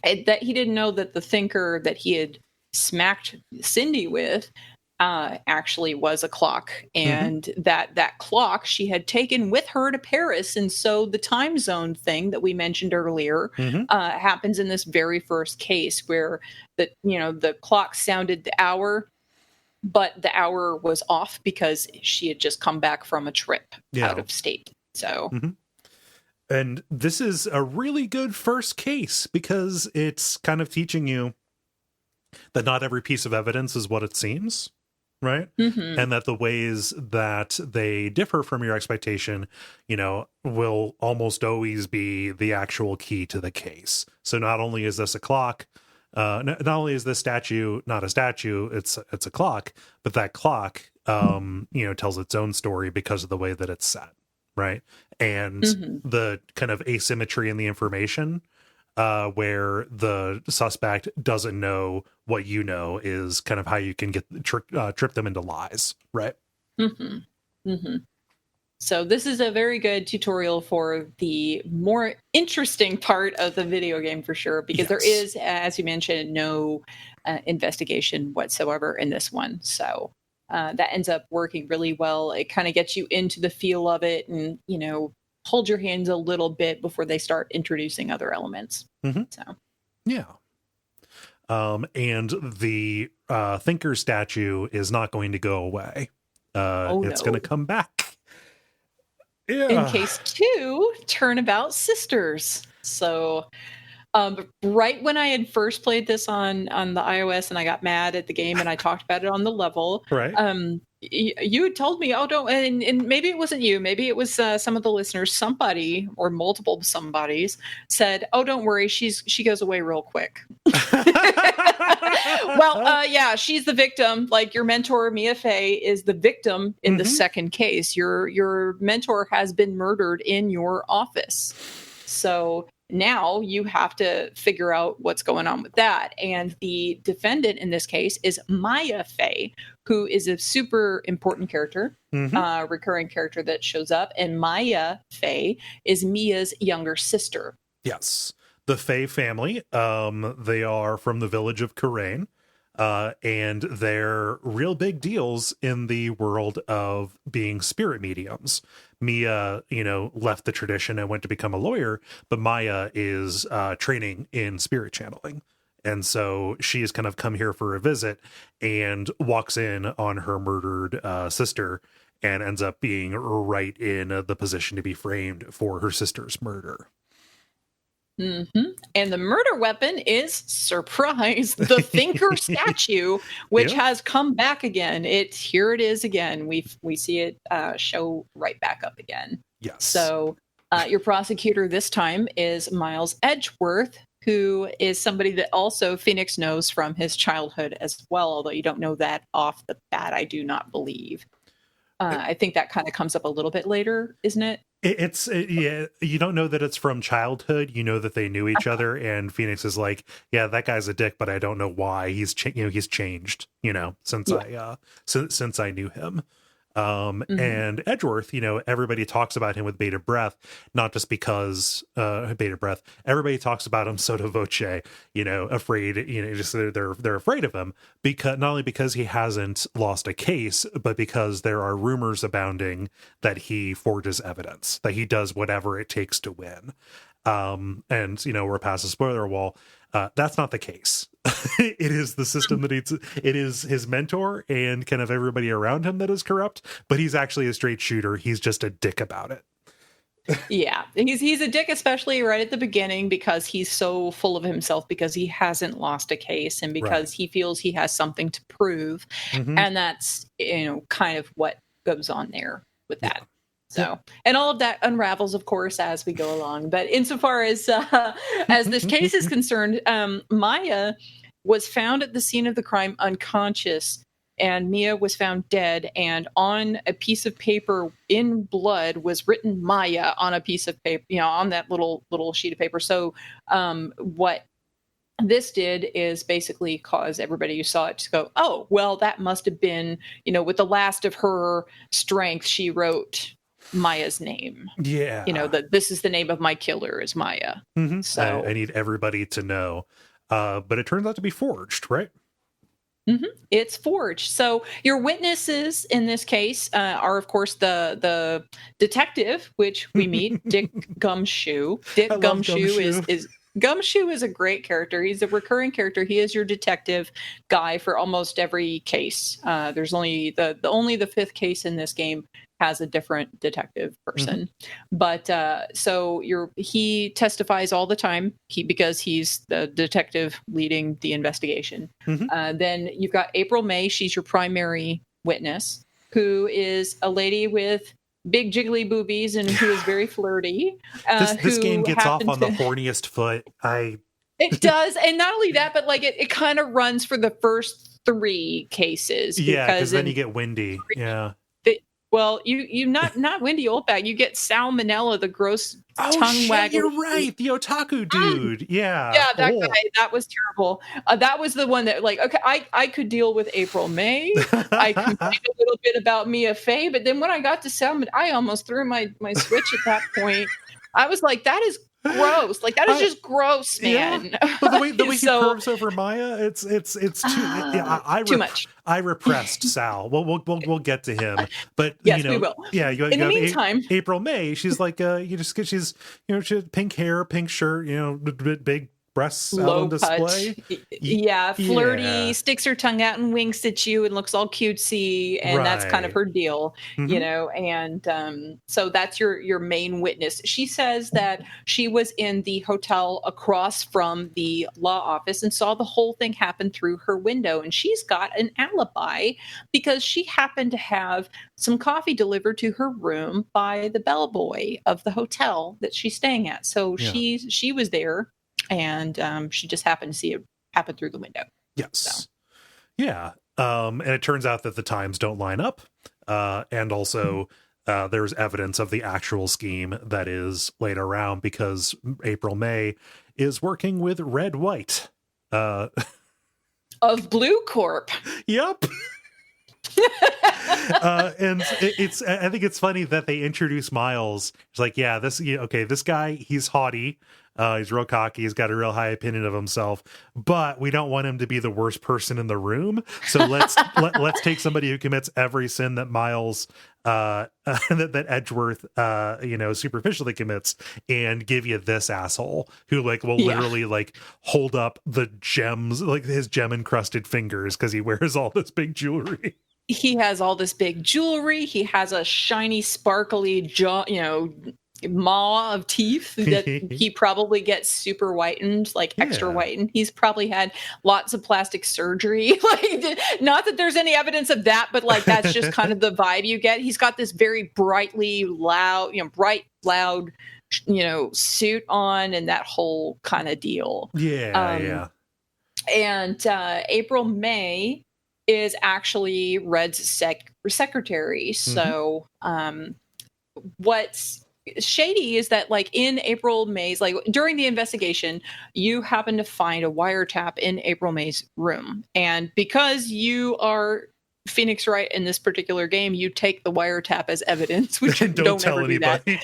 that he didn't know that the thinker that he had smacked Cindy with actually was a clock, and that clock she had taken with her to Paris. And so the time zone thing that we mentioned earlier happens in this very first case where the clock sounded the hour, but the hour was off because she had just come back from a trip out of state. So, and this is a really good first case because it's kind of teaching you that not every piece of evidence is what it seems, right? And that the ways that they differ from your expectation, will almost always be the actual key to the case. So not only is this a clock, not only is this statue not a statue, it's a clock, but that clock, tells its own story because of the way that it's set, right? And the kind of asymmetry in the information, where the suspect doesn't know what you know, is kind of how you can get trip them into lies, right? So this is a very good tutorial for the more interesting part of the video game for sure, because there is, as you mentioned, no investigation whatsoever in this one. So that ends up working really well. It kind of gets you into the feel of it and, hold your hands a little bit before they start introducing other elements. So, yeah. And the thinker statue is not going to go away. It's going to come back. Yeah. In case 2, Turnabout Sisters. So right when I had first played this on the iOS and I got mad at the game and I talked about it on the level, right. You had told me, don't, and maybe it wasn't you, maybe it was some of the listeners, somebody or multiple somebodies said, don't worry, she goes away real quick. Well, yeah, she's the victim. Like your mentor, Mia Fey, is the victim in the second case. Your mentor has been murdered in your office. So now you have to figure out what's going on with that. And the defendant in this case is Maya Fey, who is a super important character, recurring character that shows up. And Maya Fey is Mia's younger sister. Yes. The Fey family, they are from the village of Karain, and they're real big deals in the world of being spirit mediums. Mia, left the tradition and went to become a lawyer, but Maya is training in spirit channeling. And so she has kind of come here for a visit and walks in on her murdered sister and ends up being right in the position to be framed for her sister's murder. And the murder weapon is, surprise, the Thinker statue, which has come back again. Here it is again. We see it show right back up again. Yes. So your prosecutor this time is Miles Edgeworth, who is somebody that also Phoenix knows from his childhood as well, although you don't know that off the bat, I do not believe. I think that kind of comes up a little bit later, isn't it? You don't know that it's from childhood. You know that they knew each other, and Phoenix is like, yeah, that guy's a dick, but I don't know why he's changed, since I knew him. And Edgeworth, everybody talks about him with bated breath, not just because bated breath. Everybody talks about him sotto voce, afraid, just they're afraid of him, because not only because he hasn't lost a case, but because there are rumors abounding that he forges evidence, that he does whatever it takes to win. And we're past the spoiler wall. That's not the case. It is the system that it is his mentor and kind of everybody around him that is corrupt, but he's actually a straight shooter. He's just a dick about it. Yeah, he's a dick, especially right at the beginning, because he's so full of himself, because he hasn't lost a case and because he feels he has something to prove. And that's, kind of what goes on there with that. So, and all of that unravels, of course, as we go along. But insofar as this case is concerned, Maya was found at the scene of the crime unconscious, and Mia was found dead. And on a piece of paper in blood was written Maya on a piece of paper, on that little sheet of paper. So, what this did is basically cause everybody who saw it to go, oh, well, that must have been, with the last of her strength, she wrote Maya's name. Yeah. That this is the name of my killer is Maya. Mm-hmm. So I need everybody to know. But it turns out to be forged, right? Mm-hmm. It's forged. So your witnesses in this case are, of course, the detective, which we meet, Dick Gumshoe. Dick Gumshoe is Gumshoe is a great character. He's a recurring character. He is your detective guy for almost every case. There's only the fifth case in this game has a different detective person. Mm-hmm. But so he testifies all the time because he's the detective leading the investigation. Mm-hmm. Then you've got April May. She's your primary witness, who is a lady with big jiggly boobies and who is very flirty. This game gets off on the horniest foot. It does. And not only that, but like it kind of runs for the first three cases. Yeah, because then you get Wendy. Yeah. Well, you not Wendy Oldbag. You get salmonella, the gross tongue wagger. You're right, the otaku dude. Yeah, that guy. That was terrible. That was the one that, like, okay, I could deal with April May. I complained a little bit about Mia Fey, but then when I got to salmon, I almost threw my switch at that point. I was like, that is gross. Like, that is just gross, man. Yeah. But the way he pervs over Maya, it's too too much. I repressed Sal. We'll get to him, but yes, we will. Yeah, you in the meantime, April May. She's like she's she has pink hair, pink shirt, big breasts out on display. Yeah, flirty, sticks her tongue out and winks at you and looks all cutesy, and that's kind of her deal, and so that's your main witness. She says that she was in the hotel across from the law office and saw the whole thing happen through her window, and she's got an alibi because she happened to have some coffee delivered to her room by the bellboy of the hotel that she's staying at. So she was there. And she just happened to see it happen through the window. Yes. So. Yeah. And it turns out that the times don't line up. And also there's evidence of the actual scheme that is laid around because April May is working with Red White. Of Blue Corp. Yep. And I think it's funny that they introduce Miles. It's like, yeah, this guy, he's haughty. He's real cocky. He's got a real high opinion of himself, but we don't want him to be the worst person in the room. So let's take somebody who commits every sin that Miles, that Edgeworth, superficially commits, and give you this asshole who will literally hold up the gems, like his gem encrusted fingers, because he wears all this big jewelry. He has all this big jewelry. He has a shiny, sparkly jaw, maw of teeth that he probably gets super whitened, extra whitened. He's probably had lots of plastic surgery. Not that there's any evidence of that, but that's just kind of the vibe you get. He's got this very bright, loud suit on and that whole kind of deal. Yeah. And April May is actually Red's secretary. So what's shady is that in April May's, during the investigation, you happen to find a wiretap in April May's room. And because you are Phoenix Wright in this particular game, you take the wiretap as evidence, which don't tell anybody.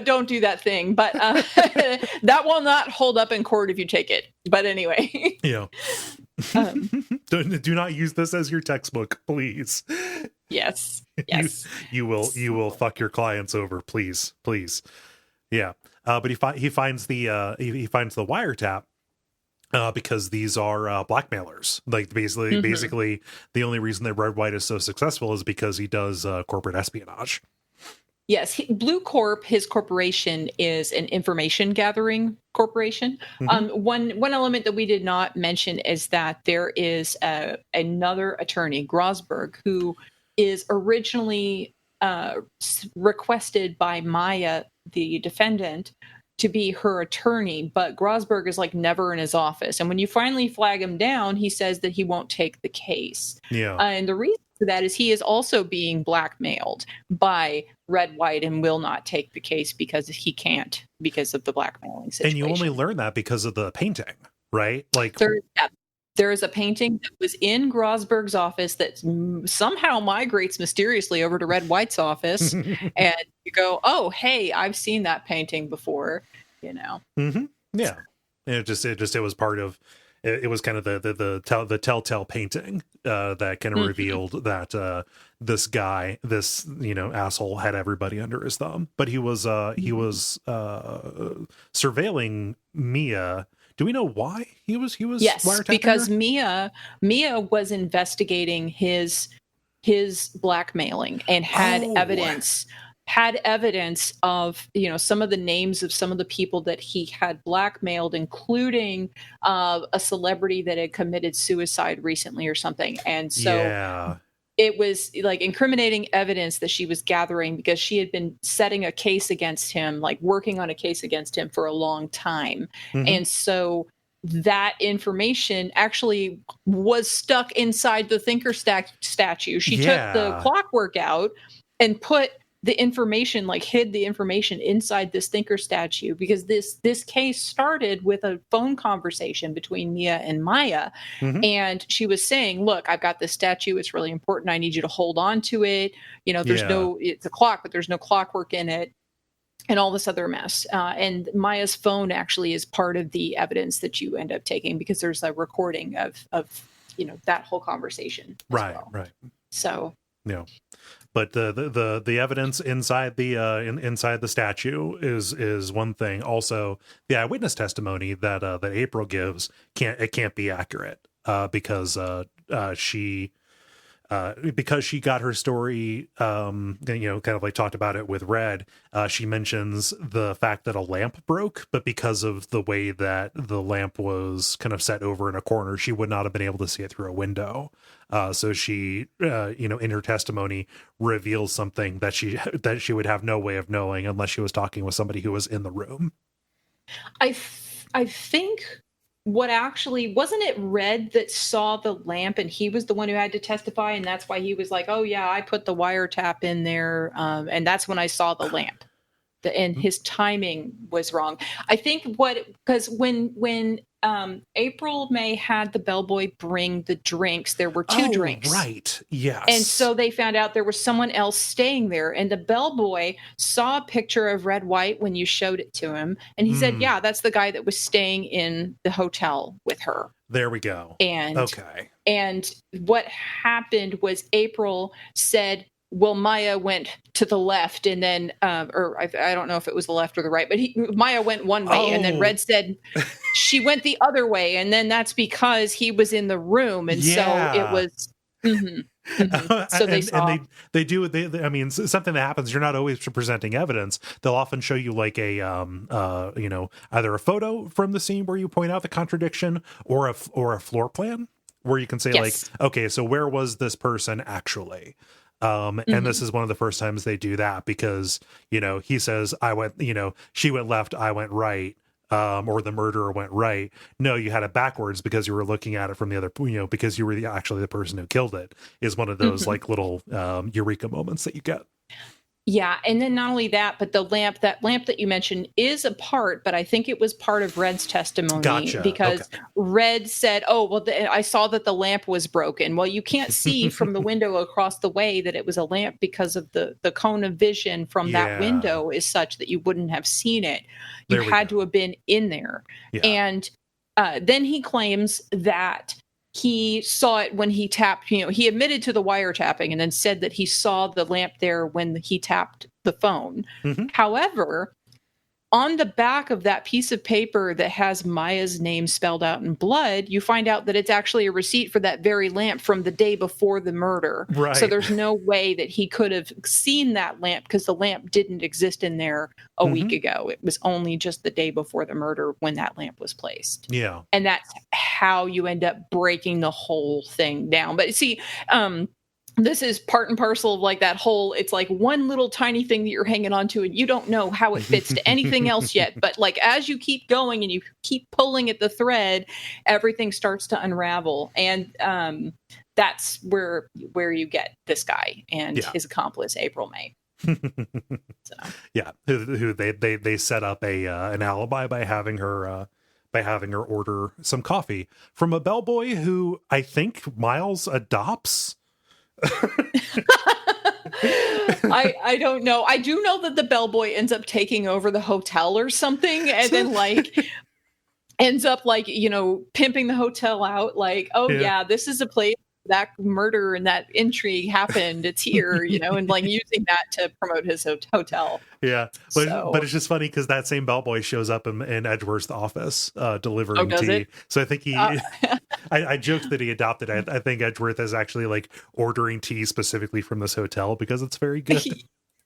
Don't do that thing. But that will not hold up in court if you take it. But anyway. Yeah. Do not use this as your textbook, please. Yes. You will fuck your clients over, please. Yeah. But he finds the wiretap because these are blackmailers. Basically the only reason that Red White is so successful is because he does corporate espionage. Yes, Blue Corp, his corporation, is an information gathering corporation. One element that we did not mention is that there is another attorney, Grosberg, who is originally requested by Maya, the defendant, to be her attorney, but Grosberg is like never in his office. And when you finally flag him down, he says that he won't take the case. Yeah. And the reason for that is he is also being blackmailed by Red White and will not take the case because he can't, because of the blackmailing situation. And you only learn that because of the painting, right? Like there is a painting that was in Grosberg's office that somehow migrates mysteriously over to Red White's office, and you go, "Oh, hey, I've seen that painting before," you know. Mm-hmm. Yeah, and it was part of. It was kind of the telltale painting that kind of revealed that this guy, this asshole, had everybody under his thumb. But he was surveilling Mia. Do we know why he was? Yes, because her? Mia was investigating his blackmailing and had evidence of some of the names of some of the people that he had blackmailed, including a celebrity that had committed suicide recently or something. And so it was like incriminating evidence that she was gathering because she had been setting a case against him, like working on a case against him for a long time. And so that information actually was stuck inside the Thinker statue. She took the clockwork out and put the information, like hid the information inside this Thinker statue, because this case started with a phone conversation between Mia and Maya. And she was saying, look, I've got this statue. It's really important. I need you to hold on to it. It's a clock, but there's no clockwork in it. And all this other mess. And Maya's phone actually is part of the evidence that you end up taking, because there's a recording of that whole conversation. Right. So yeah, but the evidence inside the inside the statue is one thing. Also, the eyewitness testimony that April gives can't be accurate because she got her story, kind of like talked about it with Red. She mentions the fact that a lamp broke, but because of the way that the lamp was kind of set over in a corner, she would not have been able to see it through a window. So she, in her testimony, reveals something that she would have no way of knowing unless she was talking with somebody who was in the room. I think. What actually, wasn't it Red that saw the lamp and he was the one who had to testify, and that's why he was like, oh yeah, I put the wiretap in there, and that's when I saw the lamp. And his timing was wrong. I think because when April May had the bellboy bring the drinks, there were two drinks. Right. Yes. And so they found out there was someone else staying there. And the bellboy saw a picture of Red White when you showed it to him. And he said, yeah, that's the guy that was staying in the hotel with her. There we go. And what happened was April said, well, Maya went to the left, and then, or I don't know if it was the left or the right, but Maya went one way, and then Red said she went the other way, and then that's because he was in the room, and so it was. So they saw. And they do. I mean, something that happens. You're not always presenting evidence. They'll often show you like a, either a photo from the scene where you point out the contradiction, or a floor plan where you can say like, okay, so where was this person actually? And this is one of the first times they do that, because, he says, she went left, I went right, or the murderer went right. No, you had it backwards because you were looking at it from the other, because you were actually the person who killed it, is one of those like little eureka moments that you get. Yeah, and then not only that, but that lamp that you mentioned is a part, but I think it was part of Red's testimony. Gotcha. Because Red said, oh, well, I saw that the lamp was broken. Well, you can't see from the window across the way that it was a lamp because of the cone of vision from that window is such that you wouldn't have seen it. You had to have been in there. Yeah. And then he claims that he saw it when he tapped, he admitted to the wiretapping and then said that he saw the lamp there when he tapped the phone. However, on the back of that piece of paper that has Maya's name spelled out in blood, you find out that it's actually a receipt for that very lamp from the day before the murder. Right. So there's no way that he could have seen that lamp, because the lamp didn't exist in there a week ago. It was only just the day before the murder when that lamp was placed. Yeah. And that's how you end up breaking the whole thing down. But see, this is part and parcel of like that whole, it's like one little tiny thing that you're hanging on to and you don't know how it fits to anything else yet. But like as you keep going and you keep pulling at the thread, everything starts to unravel. And that's where you get this guy and his accomplice, April May. So. Yeah, who they set up an alibi by having her order some coffee from a bellboy who I think Miles adopts. I don't know. I do know that the bellboy ends up taking over the hotel or something, and then like ends up like, you know, pimping the hotel out. Like, oh yeah, this is a place that murder and that intrigue happened. It's here, you know, and like using that to promote his hotel. Yeah, but it's just funny because that same bellboy shows up in Edgeworth's office delivering tea. So I think he, I joked that he adopted. I think Edgeworth is actually like ordering tea specifically from this hotel because it's very good.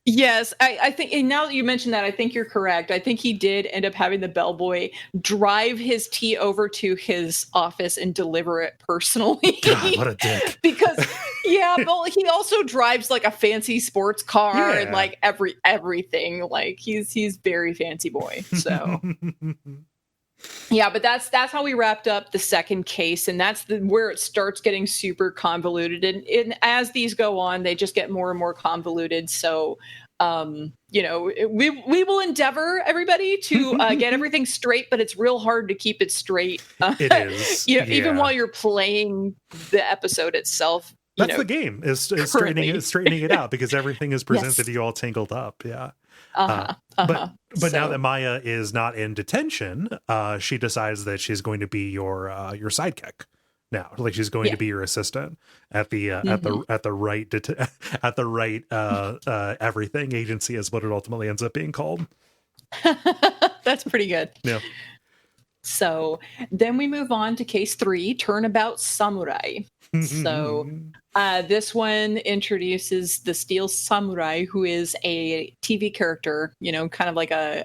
Yes, I think, and now that you mentioned that, I think you're correct. I think he did end up having the bellboy drive his tea over to his office and deliver it personally. God, what a dick. Because, but he also drives like a fancy sports car and like everything. Like he's very fancy boy. So. Yeah, but that's how we wrapped up the second case, and that's where it starts getting super convoluted. And as these go on, they just get more and more convoluted. So, you know, we will endeavor, everybody, to get everything straight, but it's real hard to keep it straight. It is, you know, even while you're playing the episode itself. That's the game, is straightening it out, because everything is presented to you all tangled up. Yeah. But now that Maya is not in detention, she decides that she's going to be your sidekick now. Like she's going to be your assistant at the Wright everything agency is what it ultimately ends up being called. That's pretty good. Yeah. So then we move on to case 3, Turnabout Samurai. So this one introduces the Steel Samurai, who is a TV character, you know, kind of like a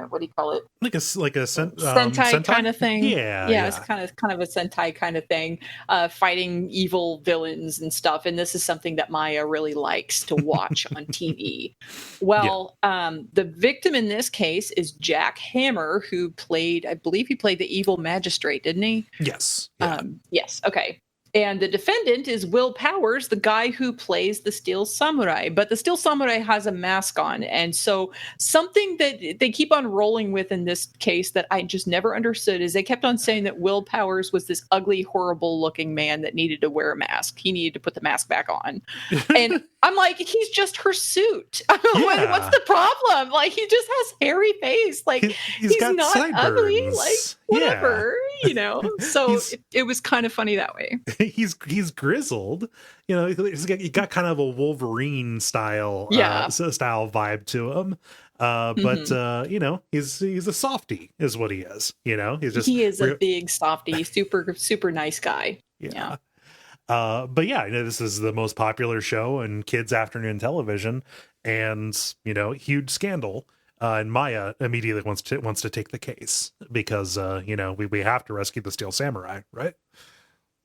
what do you call it? Like a Sentai kind of thing. Yeah. It's kind of a Sentai kind of thing, fighting evil villains and stuff. And this is something that Maya really likes to watch on TV. Well, the victim in this case is Jack Hammer, who I believe he played the evil magistrate, didn't he? Yes. Yes. Okay. And the defendant is Will Powers, the guy who plays the Steel Samurai. But the Steel Samurai has a mask on. And so something that they keep on rolling with in this case that I just never understood is they kept on saying that Will Powers was this ugly, horrible looking man that needed to wear a mask. He needed to put the mask back on. And I'm like, he's just her suit. What's the problem? Like, he just has hairy face. Like, he's not sideburns. Ugly. Like, whatever, you know? So it was kind of funny that way. He's grizzled, you know. He's got kind of a Wolverine style vibe to him, but you know, he's a softie is what he is. You know, he is a big softie, super nice guy. Yeah. But yeah, you know, this is the most popular show in kids' afternoon television, and you know, huge scandal. And Maya immediately wants to take the case because you know, we have to rescue the Steel Samurai, right?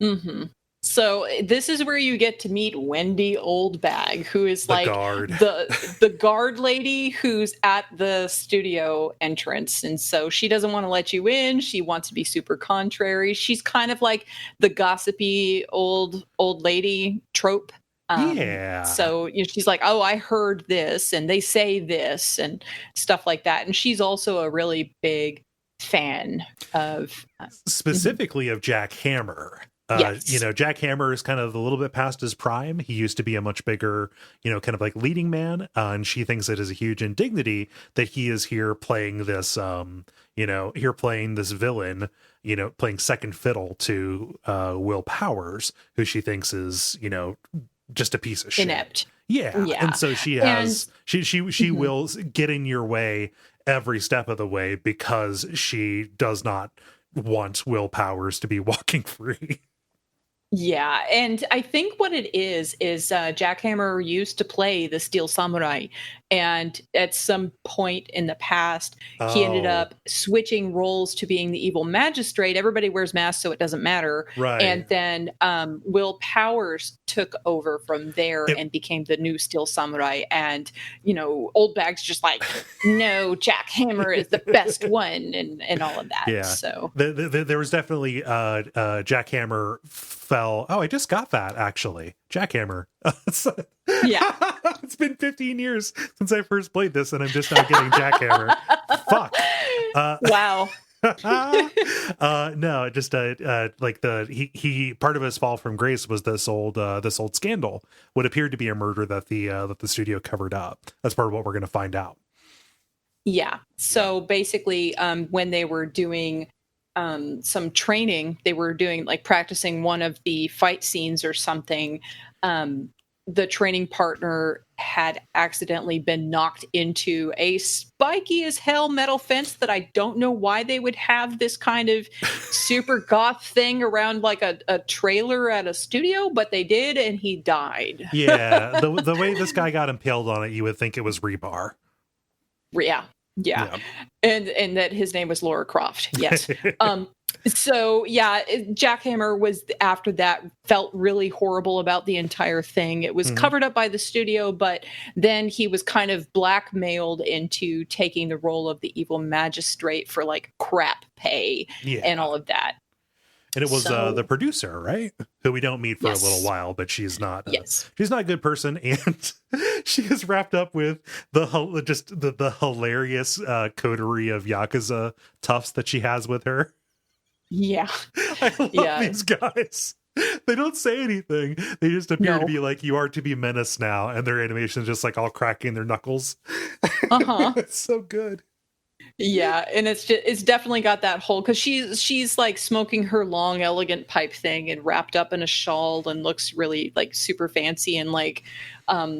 Mm-hmm. So this is where you get to meet Wendy Oldbag, who is like the guard lady who's at the studio entrance. And so she doesn't want to let you in. She wants to be super contrary. She's kind of like the gossipy old lady trope. So you know, she's like, oh, I heard this and they say this and stuff like that. And she's also a really big fan of specifically of Jack Hammer. You know, Jack Hammer is kind of a little bit past his prime. He used to be a much bigger, you know, kind of like leading man. And she thinks it is a huge indignity that he is here playing this, you know, playing this villain, you know, playing second fiddle to Will Powers, who she thinks is, you know, just a piece of shit. Inept. Yeah. And so she will get in your way every step of the way because she does not want Will Powers to be walking free. Yeah, and I think what it is Jackhammer used to play the Steel Samurai, and at some point in the past, he ended Oh, up switching roles to being the evil magistrate. Everybody wears masks, so it doesn't matter. right. And then Will Powers took over from there It and became the new Steel Samurai. And Old Bag's just like, no, Jackhammer is the best one, and all of that. Yeah, So there was definitely Jackhammer fell. Oh, I just got that actually. Jackhammer. yeah. It's been 15 years since I first played this, and I'm just now getting Jackhammer. Fuck. Wow. No, just like he part of his fall from grace was this old scandal, what appeared to be a murder that the studio covered up. That's part of what we're going to find out. Yeah. So basically, when they were doing some training, they were doing like practicing one of the fight scenes or something. The training partner had accidentally been knocked into a spiky as hell metal fence that I don't know why they would have this kind of super goth thing around like a trailer at a studio, but they did, and he died. Yeah, the way this guy got impaled on it, you would think it was rebar. Yeah. Yeah. And that his name was Laura Croft. Yes. So yeah, Jackhammer was after that felt really horrible about the entire thing. It was covered up by the studio, but then he was kind of blackmailed into taking the role of the evil magistrate for like crap pay and all of that. And it was the producer, right? Who we don't meet for a little while, but she's not she's not a good person, and she is wrapped up with the hilarious coterie of Yakuza toughs that she has with her. Yeah. I love these guys. They don't say anything. They just appear to be like, you are to be menaced now, and their animation is just like all cracking their knuckles. It's so good. Yeah, and it's definitely got that whole, because she's like smoking her long elegant pipe thing and wrapped up in a shawl and looks really like super fancy and like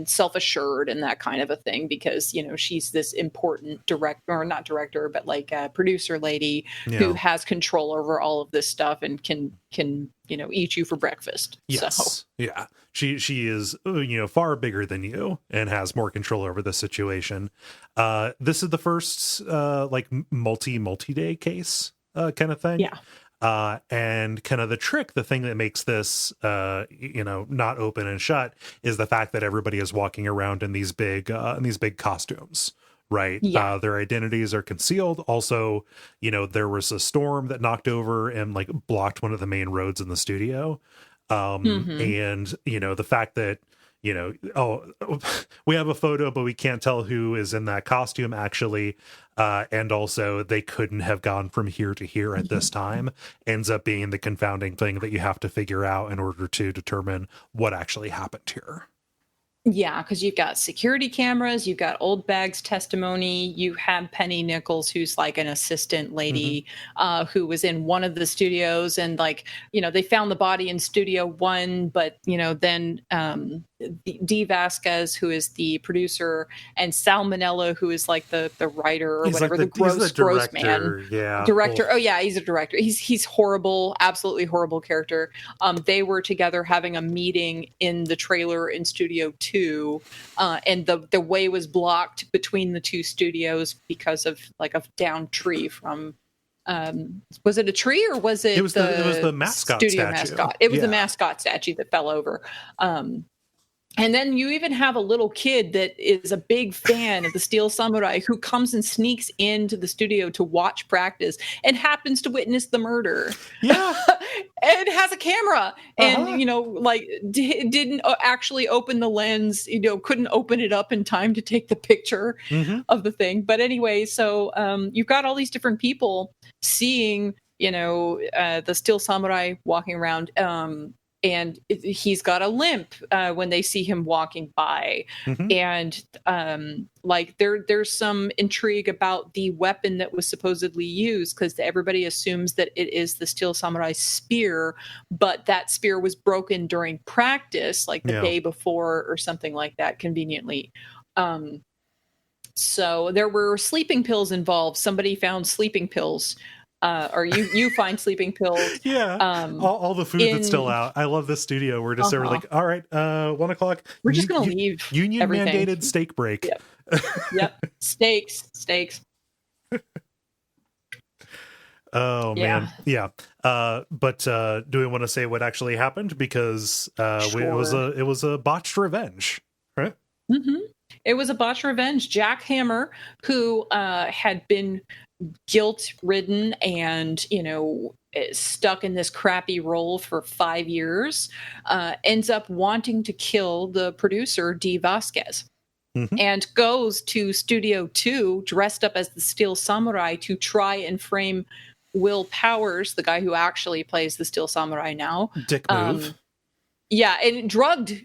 self-assured and that kind of a thing, because she's this important not director, but like a producer lady who has control over all of this stuff and can eat you for breakfast. Yes. So. Yeah. She is far bigger than you and has more control over the situation. This is the first like multi-day case kind of thing. Yeah. And kind of the thing that makes this not open and shut is the fact that everybody is walking around in these big costumes. Right. Yeah. Their identities are concealed. Also, there was a storm that knocked over and like blocked one of the main roads in the studio. And, the fact that, we have a photo, but we can't tell who is in that costume actually. And also they couldn't have gone from here to here at this time ends up being the confounding thing that you have to figure out in order to determine what actually happened here. Yeah, because you've got security cameras, you've got Old Bag's testimony, you have Penny Nichols, who's like an assistant lady who was in one of the studios, and like, they found the body in Studio 1, but then D. Vasquez, who is the producer, and Salmonella, who is like the writer or whatever, like the gross man. Yeah. Director. Oh yeah, he's a director. He's horrible, absolutely horrible character. They were together having a meeting in the trailer in Studio 2, and the way was blocked between the two studios because of like a downed tree from was it a tree or was it was the mascot studio statue. Mascot? It was the mascot statue that fell over. And then you even have a little kid that is a big fan of the Steel Samurai who comes and sneaks into the studio to watch practice and happens to witness the murder. Yeah. And has a camera and, didn't actually open the lens, couldn't open it up in time to take the picture of the thing. But anyway, so you've got all these different people seeing, the Steel Samurai walking around. And he's got a limp when they see him walking by. And there's some intrigue about the weapon that was supposedly used, because everybody assumes that it is the Steel Samurai spear, but that spear was broken during practice, like the day before or something like that, conveniently. So there were sleeping pills involved. Somebody found sleeping pills or you find sleeping pills. Yeah, all the food that's still out. I love this studio. We're just like, all right, 1 o'clock. We're just gonna leave union everything. mandated steak break. Yep. Steaks. Oh man, yeah. But do we want to say what actually happened? Because Sure. it was a botched revenge, right? Mm-hmm. It was a botched revenge. Jack Hammer, who had been guilt-ridden and stuck in this crappy role for 5 years, ends up wanting to kill the producer Dee Vasquez. Mm-hmm. And goes to Studio 2 dressed up as the Steel Samurai to try and frame Will Powers, the guy who actually plays the Steel Samurai now. Dick move. Yeah, and drugged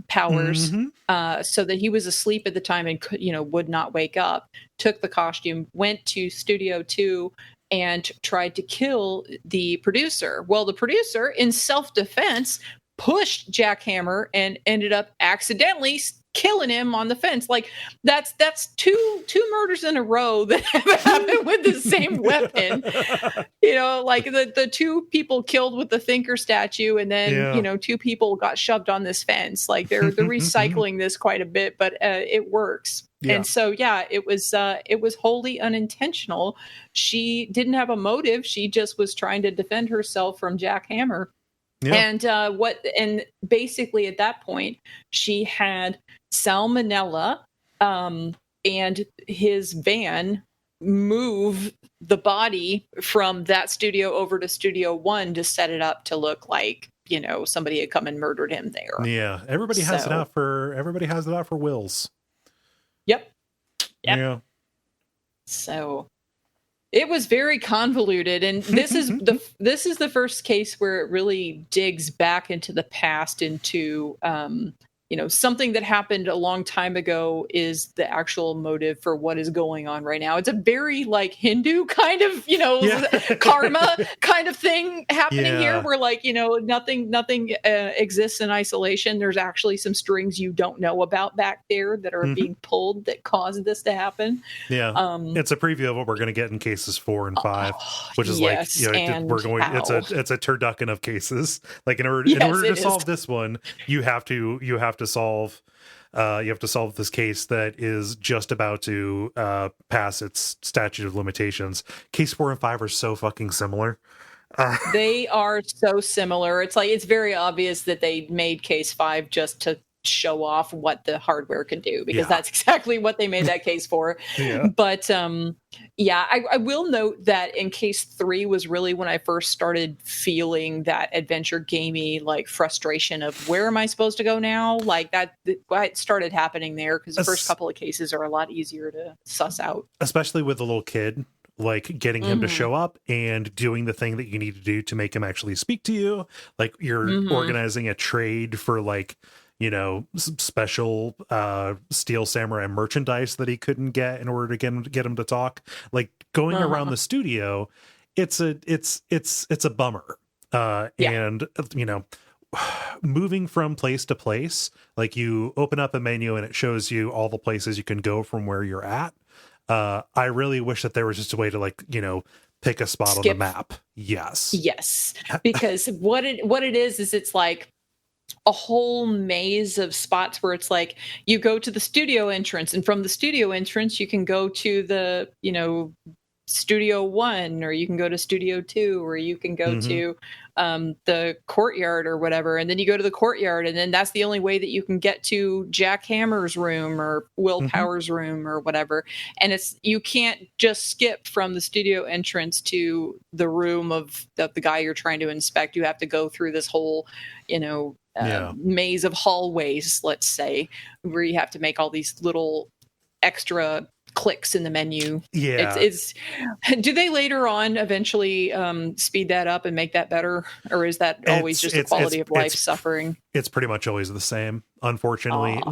Powers so that he was asleep at the time and would not wake up. Took the costume, went to Studio 2 and tried to kill the producer. Well, the producer, in self-defense, pushed Jack Hammer and ended up accidentally killing him on the fence. Like that's two murders in a row that have happened with the same weapon. Like the two people killed with the thinker statue, and then two people got shoved on this fence. Like they're recycling this quite a bit, but it works. Yeah. And so it was wholly unintentional. She didn't have a motive. She just was trying to defend herself from Jack Hammer. Yeah. And basically at that point she had salmonella, and his van move the body from that studio over to Studio 1 to set it up to look like somebody had come and murdered him there. Yeah, everybody has it out for Wills. Yep. Yeah. So it was very convoluted, and this is the first case where it really digs back into the past, into something that happened a long time ago is the actual motive for what is going on right now. It's a very like Hindu kind of karma kind of thing happening here, where nothing exists in isolation. There's actually some strings you don't know about back there that are being pulled that caused this to happen. It's a preview of what we're going to get in cases 4 and 5, which is we're going it's a turducken of cases. Like in order to solve this one, you have to solve this case that is just about to pass its statute of limitations. Case 4 and 5 are so fucking similar. They are so similar. It's like it's very obvious that they made case 5 just to show off what the hardware can do, because that's exactly what they made that case for. But I will note that in case 3 was really when I first started feeling that adventure gamey like frustration of where am I supposed to go now, like that it started happening there, because the first couple of cases are a lot easier to suss out, especially with the little kid, like getting him to show up and doing the thing that you need to do to make him actually speak to you. Like you're organizing a trade for like special Steel Samurai merchandise that he couldn't get in order to get him to talk. Like going around the studio, it's a bummer. And moving from place to place, like you open up a menu and it shows you all the places you can go from where you're at. I really wish that there was just a way to pick a spot on the map. Yes, because what it is it's like a whole maze of spots where it's like you go to the studio entrance, and from the studio entrance you can go to the Studio 1, or you can go to Studio 2, or you can go to the courtyard or whatever, and then you go to the courtyard, and then that's the only way that you can get to Jack Hammer's room or Will Powers' room or whatever. And you can't just skip from the studio entrance to the room of the guy you're trying to inspect. You have to go through this whole maze of hallways, let's say, where you have to make all these little extra clicks in the menu. It's do they later on eventually speed that up and make that better, or is that always just a quality of life suffering? It's pretty much always the same, unfortunately.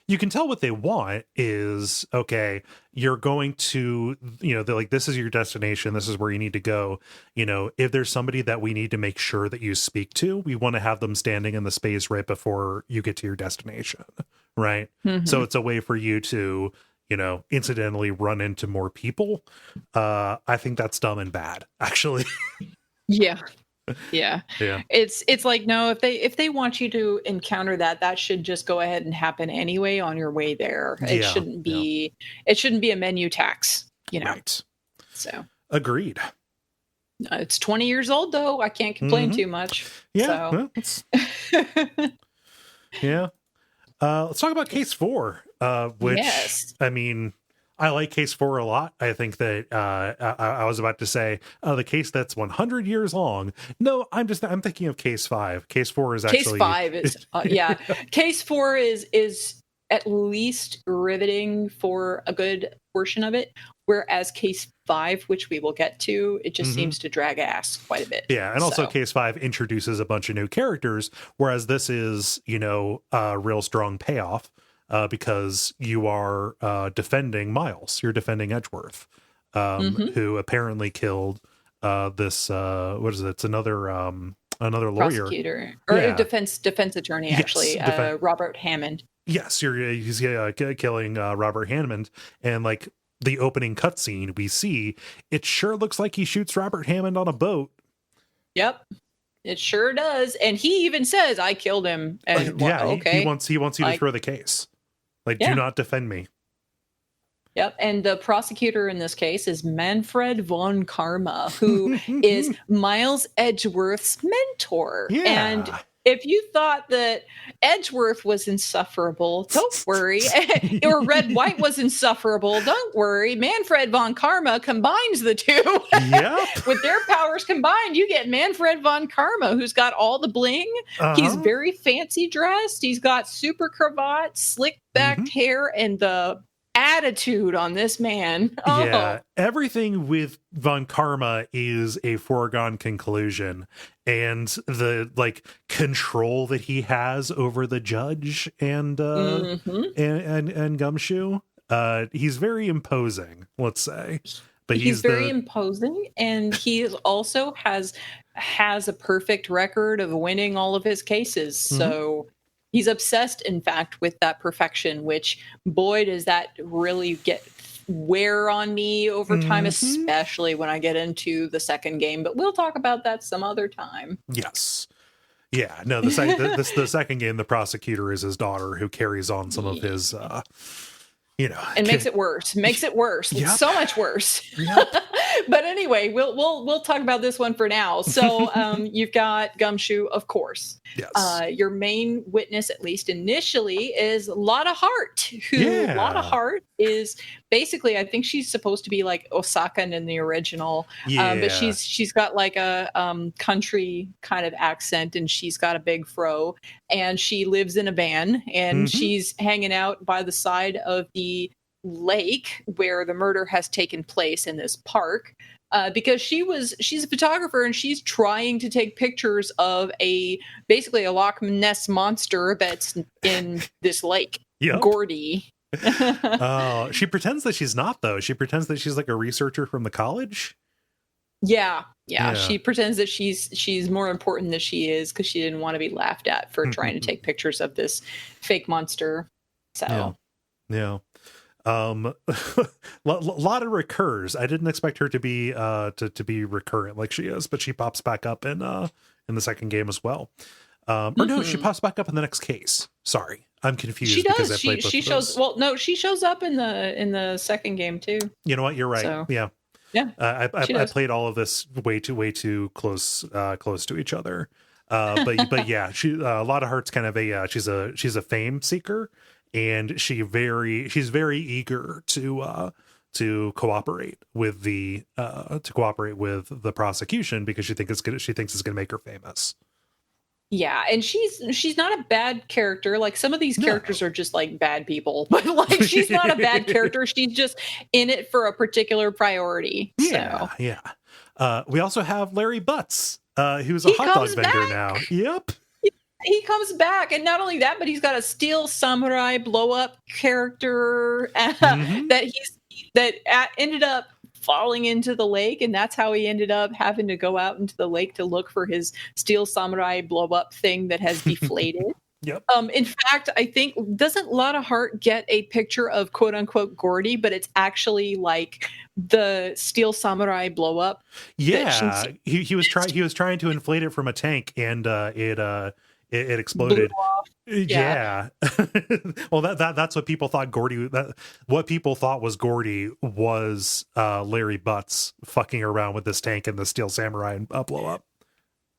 You can tell what they want is, okay, you're going to, they're like, this is your destination, this is where you need to go. If there's somebody that we need to make sure that you speak to, we want to have them standing in the space right before you get to your destination, right? So it's a way for you to incidentally run into more people. I think that's dumb and bad, actually. Yeah. Yeah. Yeah. It's like, no, if they want you to encounter that should just go ahead and happen anyway on your way there. It Yeah, shouldn't be a menu tax, Right. So Agreed. it's 20 years old though. I can't complain too much. Yeah. So. Well, yeah. Let's talk about case 4, which, Yes. I mean, I like case 4 a lot. I think that I was about to say the case that's 100 years long. No, I'm thinking of case 5. Case 4 is actually Case 5 is Case 4 is at least riveting for a good portion of it, whereas case 5, which we will get to, it just seems to drag ass quite a bit. Yeah, and also case 5 introduces a bunch of new characters, whereas this is, a real strong payoff. Because you are defending Miles. You're defending Edgeworth, who apparently killed this. What is it? It's another lawyer, prosecutor, or defense attorney, actually, yes, Robert Hammond. Yes, he's killing Robert Hammond, and like the opening cutscene we see, it sure looks like he shoots Robert Hammond on a boat. Yep. It sure does, and he even says, "I killed him." And he wants you to throw the case. Do not defend me. Yep, and the prosecutor in this case is Manfred von Karma, who is Miles Edgeworth's mentor. Yeah. And if you thought that Edgeworth was insufferable, don't worry. Or Red White was insufferable, don't worry. Manfred von Karma combines the two. Yep. With their powers combined, you get Manfred von Karma, who's got all the bling. He's very fancy dressed. He's got super cravat, slick backed hair, and the attitude on this man. Yeah, everything with von Karma is a foregone conclusion, and the control that he has over the judge and Gumshoe, he's very imposing, let's say. But he's very imposing, and he also has a perfect record of winning all of his cases. So he's obsessed, in fact, with that perfection, which, boy, does that really wear on me over time, especially when I get into the second game. But we'll talk about that some other time. Yes. Yeah, no, the second game, the prosecutor is his daughter, who carries on some of his... and makes it worse. Yep. So much worse. Yep. But anyway, we'll talk about this one for now. So you've got Gumshoe, of course. Yes. Your main witness, at least initially, is Lotta Hart, Lotta Hart is basically, I think she's supposed to be like Osakan in the original. But she's got like a country kind of accent, and she's got a big fro, and she lives in a van, and she's hanging out by the side of the lake where the murder has taken place, in this park, because she's a photographer, and she's trying to take pictures of basically a Loch Ness monster that's in this lake. Yep. Gordy. Oh, she pretends that she's not, though. She pretends that she's like a researcher from the college. Yeah. She pretends that she's more important than she is, because she didn't want to be laughed at for trying to take pictures of this fake monster. So yeah. Lotta recurs. I didn't expect her to be to be recurrent like she is, but she pops back up in the second game as well. Or no, she pops back up in the next case. Sorry, I'm confused. She because does. I played both she of shows. those. Well, no, she shows up in the second game too. You know what? You're right. So, yeah. I played all of this way too close to each other. But yeah, Lotta Hart's kind of she's a fame seeker, and she's very eager to cooperate with the prosecution, because she thinks it's gonna make her famous. Yeah, and she's not a bad character. Like, some of these characters are just like bad people, but like, she's not a bad character. She's just in it for a particular priority. Yeah, so. yeah. We also have Larry Butts, who's a hot dog vendor now. Yep. He comes back, and not only that, but he's got a steel samurai blow up character that ended up falling into the lake, and that's how he ended up having to go out into the lake to look for his steel samurai blow up thing that has deflated. Yep. In fact, I think doesn't Lotta Hart get a picture of quote unquote Gordy, but it's actually like the Steel Samurai blow up. Yeah, he was trying to inflate it from a tank, and it exploded. Yeah. Well, that's what people thought Gordy. What people thought was Gordy was Larry Butts fucking around with this tank and the Steel Samurai and blow up.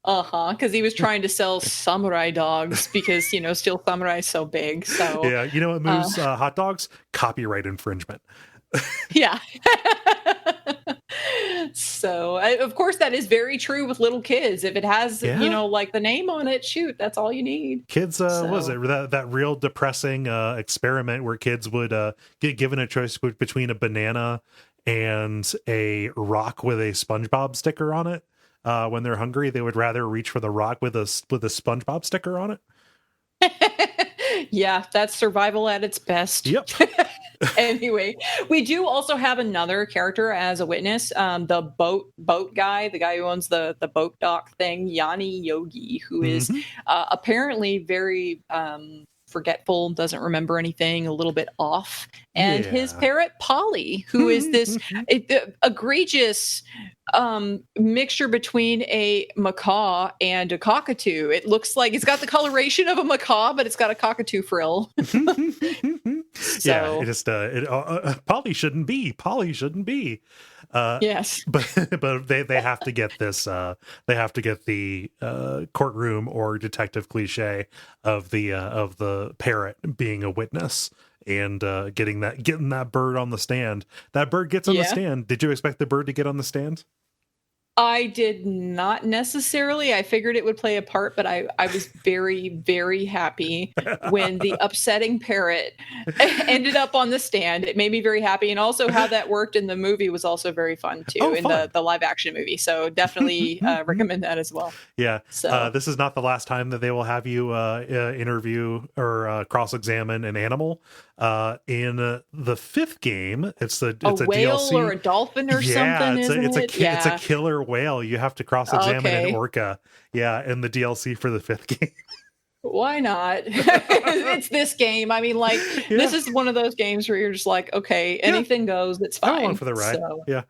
Because he was trying to sell samurai dogs because Steel Samurai is so big. So yeah, you know what moves hot dogs? Copyright infringement. Yeah. So of course that is very true with little kids. If it has like the name on it, shoot, that's all you need. Kids what was it that real depressing experiment where kids would get given a choice between a banana and a rock with a SpongeBob sticker on it. When they're hungry, they would rather reach for the rock with a SpongeBob sticker on it. Yeah, that's survival at its best. Yep. Anyway, we do also have another character as a witness, the boat guy, the guy who owns the boat dock thing, Yanni Yogi, who is apparently very forgetful, doesn't remember anything, a little bit off, and his parrot Polly, who is this egregious mixture between a macaw and a cockatoo. It looks like it's got the coloration of a macaw, but it's got a cockatoo frill. Yeah, it just Polly shouldn't be. Yes, but they have to get this. They have to get the courtroom or detective cliche of the parrot being a witness and getting that bird on the stand. That bird gets on the stand. Did you expect the bird to get on the stand? I did not necessarily. I figured it would play a part, but I was very, very happy when the upsetting parrot ended up on the stand. It made me very happy. And also how that worked in the movie was also very fun too, the live action movie. So definitely recommend that as well. Yeah. So this is not the last time that they will have you interview or cross-examine an animal. In the fifth game, it's a whale DLC. Or a dolphin or something. It's a killer whale. You have to cross-examine an orca. Yeah, in the DLC for the fifth game. Why not? It's this game. I mean, like this is one of those games where you're just like, okay, anything goes. It's fine. I'm along for the ride. So. Yeah.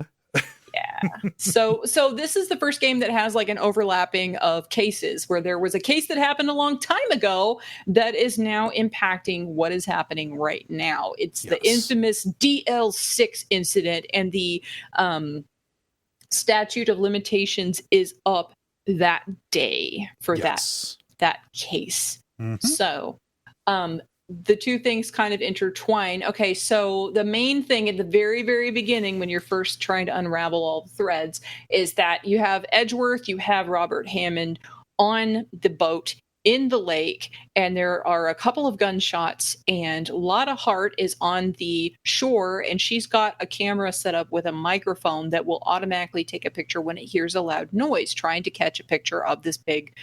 Yeah. So this is the first game that has like an overlapping of cases where there was a case that happened a long time ago that is now impacting what is happening right now. It's the infamous DL6 incident, and the statute of limitations is up that day for that case. So the two things kind of intertwine. Okay, so the main thing at the very, very beginning, when you're first trying to unravel all the threads, is that you have Edgeworth, you have Robert Hammond on the boat in the lake, and there are a couple of gunshots, and Lotta Hart is on the shore, and she's got a camera set up with a microphone that will automatically take a picture when it hears a loud noise, trying to catch a picture of this big,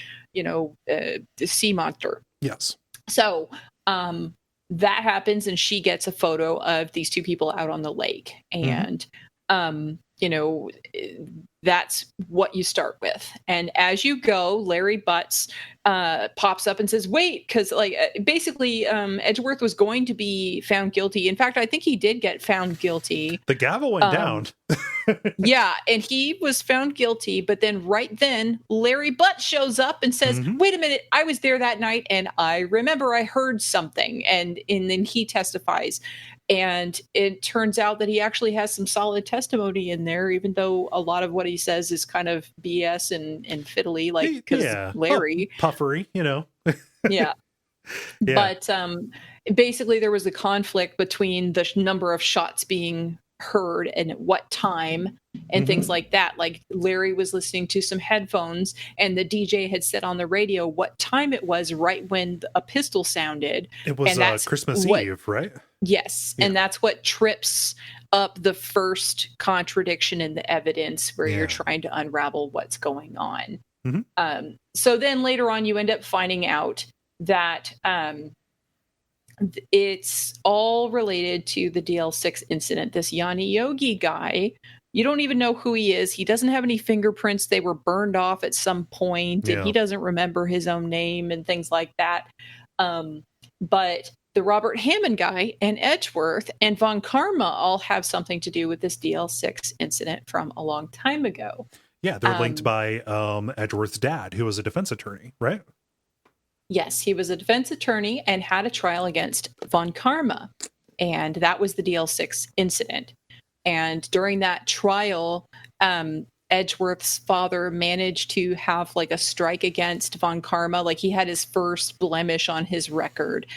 sea monster. Yes. So that happens, and she gets a photo of these two people out on the lake, and that's what you start with. And as you go, Larry Butts pops up and says, wait, because basically Edgeworth was going to be found guilty. In fact, I think he did get found guilty. The gavel went down. Yeah, and he was found guilty, but then right then Larry Butts shows up and says, wait a minute, I was there that night and I remember I heard something, and then he testifies. And it turns out that he actually has some solid testimony in there, even though a lot of what he says is kind of BS and fiddly, because Larry... puffery, Yeah. But basically there was a conflict between the number of shots being heard and at what time and things like that. Like Larry was listening to some headphones, and the DJ had said on the radio what time it was right when a pistol sounded. It was Christmas Eve, right? Yes. Yeah. And that's what trips up the first contradiction in the evidence where you're trying to unravel what's going on. So then later on, you end up finding out that it's all related to the DL6 incident. This Yanni Yogi guy, you don't even know who he is. He doesn't have any fingerprints. They were burned off at some point, and he doesn't remember his own name and things like that. But the Robert Hammond guy and Edgeworth and Von Karma all have something to do with this DL6 incident from a long time ago. Yeah, they're linked by Edgeworth's dad, who was a defense attorney, right? Yes, he was a defense attorney and had a trial against Von Karma. And that was the DL6 incident. And during that trial, Edgeworth's father managed to have like a strike against Von Karma. Like he had his first blemish on his record.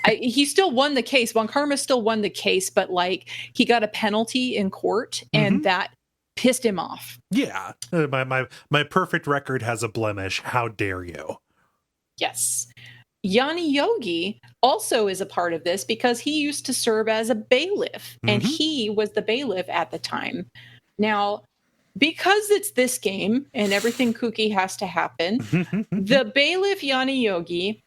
He still won the case. Von Karma still won the case, but like he got a penalty in court and that pissed him off. Yeah. My perfect record has a blemish. How dare you? Yes. Yanni Yogi also is a part of this because he used to serve as a bailiff and he was the bailiff at the time. Now, because it's this game and everything kooky has to happen, the bailiff Yanni Yogi,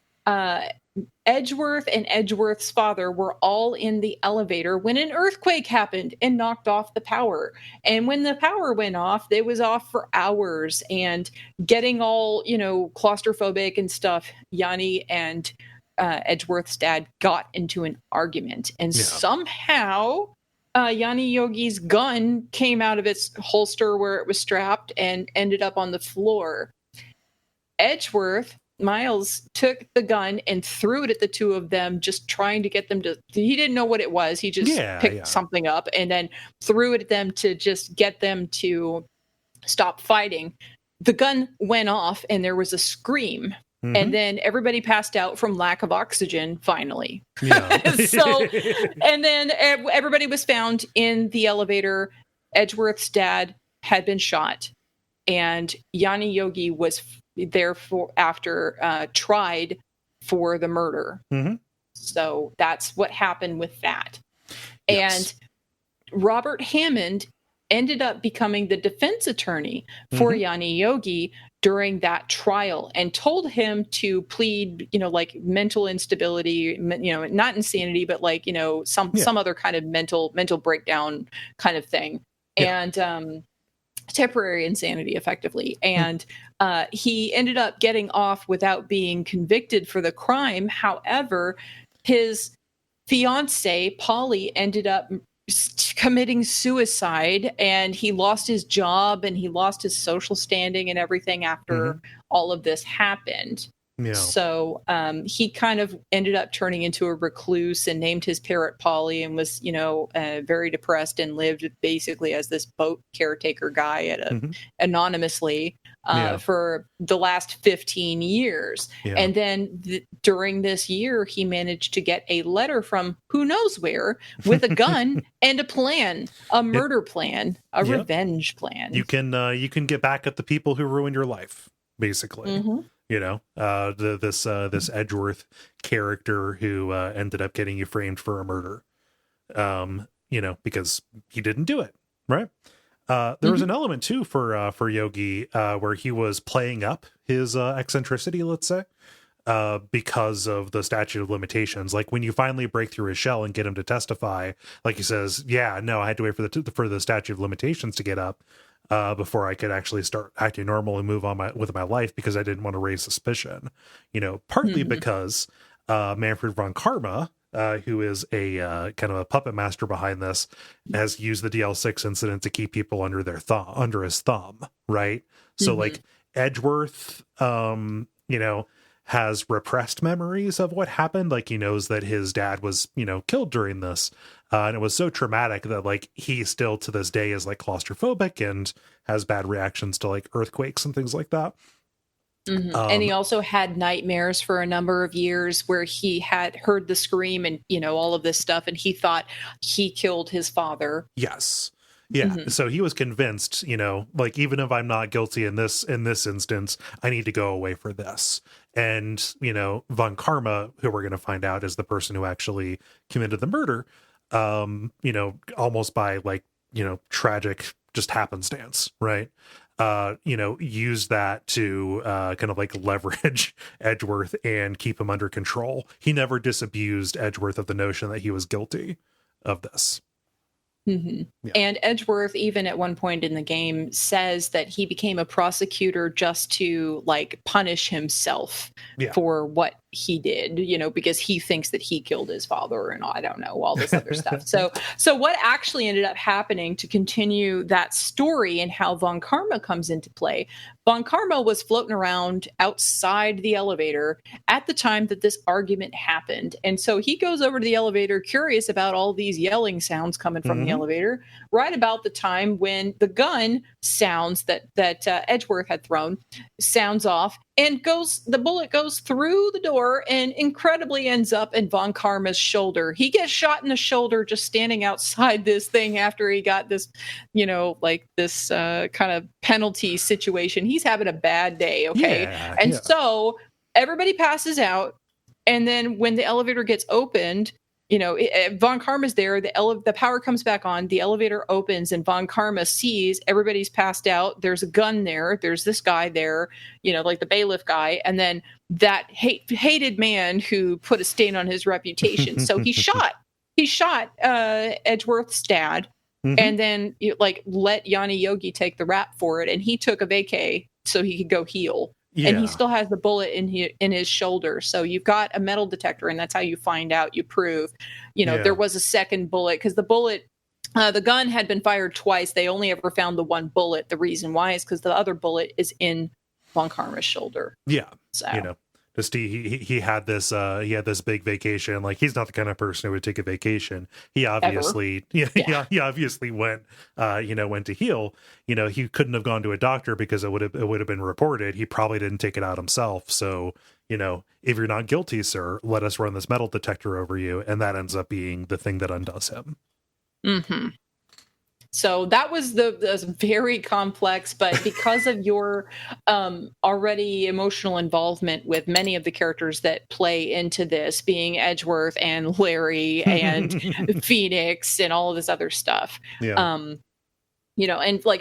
Edgeworth and Edgeworth's father were all in the elevator when an earthquake happened and knocked off the power. And when the power went off, it was off for hours and getting all, claustrophobic and stuff. Yanni and Edgeworth's dad got into an argument and somehow Yanni Yogi's gun came out of its holster where it was strapped and ended up on the floor. Edgeworth, Miles, took the gun and threw it at the two of them, just trying to get them to... He didn't know what it was. He just picked something up and then threw it at them to just get them to stop fighting. The gun went off and there was a scream. And then everybody passed out from lack of oxygen, finally. Yeah. And then everybody was found in the elevator. Edgeworth's dad had been shot. And Yanni Yogi was tried for the murder. So that's what happened with that. Yes. And Robert Hammond ended up becoming the defense attorney for Yanni Yogi during that trial and told him to plead, like mental instability, not insanity, but like, some other kind of mental breakdown kind of thing. And temporary insanity, effectively. And he ended up getting off without being convicted for the crime. However, his fiance, Polly, ended up committing suicide, and he lost his job and he lost his social standing and everything after all of this happened. Yeah. So he kind of ended up turning into a recluse and named his parrot Polly and was, very depressed and lived basically as this boat caretaker guy anonymously for the last 15 years. Yeah. And then during this year, he managed to get a letter from who knows where with a gun and a plan, a murder plan, a revenge plan. You can get back at the people who ruined your life, basically. This Edgeworth character who ended up getting you framed for a murder, because he didn't do it, right? There was an element too for Yogi where he was playing up his eccentricity, let's say, because of the statute of limitations. Like when you finally break through his shell and get him to testify, like he says, I had to wait for the statute of limitations to get up before I could actually start acting normal and move on with my life, because I didn't want to raise suspicion, partly because Manfred von Karma, who is a kind of a puppet master behind this, has used the DL6 incident to keep people under his thumb, right? So like Edgeworth, has repressed memories of what happened. Like he knows that his dad was, killed during this. And it was so traumatic that like he still to this day is like claustrophobic and has bad reactions to like earthquakes and things like that. And he also had nightmares for a number of years where he had heard the scream and, all of this stuff. And he thought he killed his father. Yes. Yeah. So he was convinced, like, even if I'm not guilty in this instance, I need to go away for this. And, Von Karma, who we're going to find out is the person who actually committed the murder, almost by like, tragic just happenstance, right? Use that to kind of like leverage Edgeworth and keep him under control. He never disabused Edgeworth of the notion that he was guilty of this. Yeah. And Edgeworth, even at one point in the game, says that he became a prosecutor just to like punish himself for what he did, because he thinks that he killed his father and I don't know, all this other stuff. So what actually ended up happening to continue that story and how Von Karma comes into play, Von Karma was floating around outside the elevator at the time that this argument happened. And so he goes over to the elevator curious about all these yelling sounds coming from the elevator, right about the time when the gun sounds that Edgeworth had thrown sounds off and the bullet goes through the door and incredibly ends up in Von Karma's shoulder. He gets shot in the shoulder just standing outside this thing after he got this, this kind of penalty situation. He's having a bad day, okay? So everybody passes out, and then when the elevator gets opened, Von Karma's there, the power comes back on, the elevator opens, and Von Karma sees everybody's passed out. There's a gun there. There's this guy there, like the bailiff guy. And then that hated man who put a stain on his reputation. So he shot Edgeworth's dad, and then let Yanni Yogi take the rap for it. And he took a vacay so he could go heal. Yeah. And he still has the bullet in his shoulder. So you've got a metal detector, and that's how you find out, you prove, there was a second bullet, because the gun had been fired twice. They only ever found the one bullet. The reason why is because the other bullet is in Von Karma's shoulder. Yeah. So. Just he had this big vacation. Like, he's not the kind of person who would take a vacation. He obviously he obviously went to heal. He couldn't have gone to a doctor because it would have been reported. He probably didn't take it out himself. So, if you're not guilty, sir, let us run this metal detector over you, and that ends up being the thing that undoes him. Mm-hmm. So that was very complex, but because of your already emotional involvement with many of the characters that play into this, being Edgeworth and Larry and Phoenix and all of this other stuff, and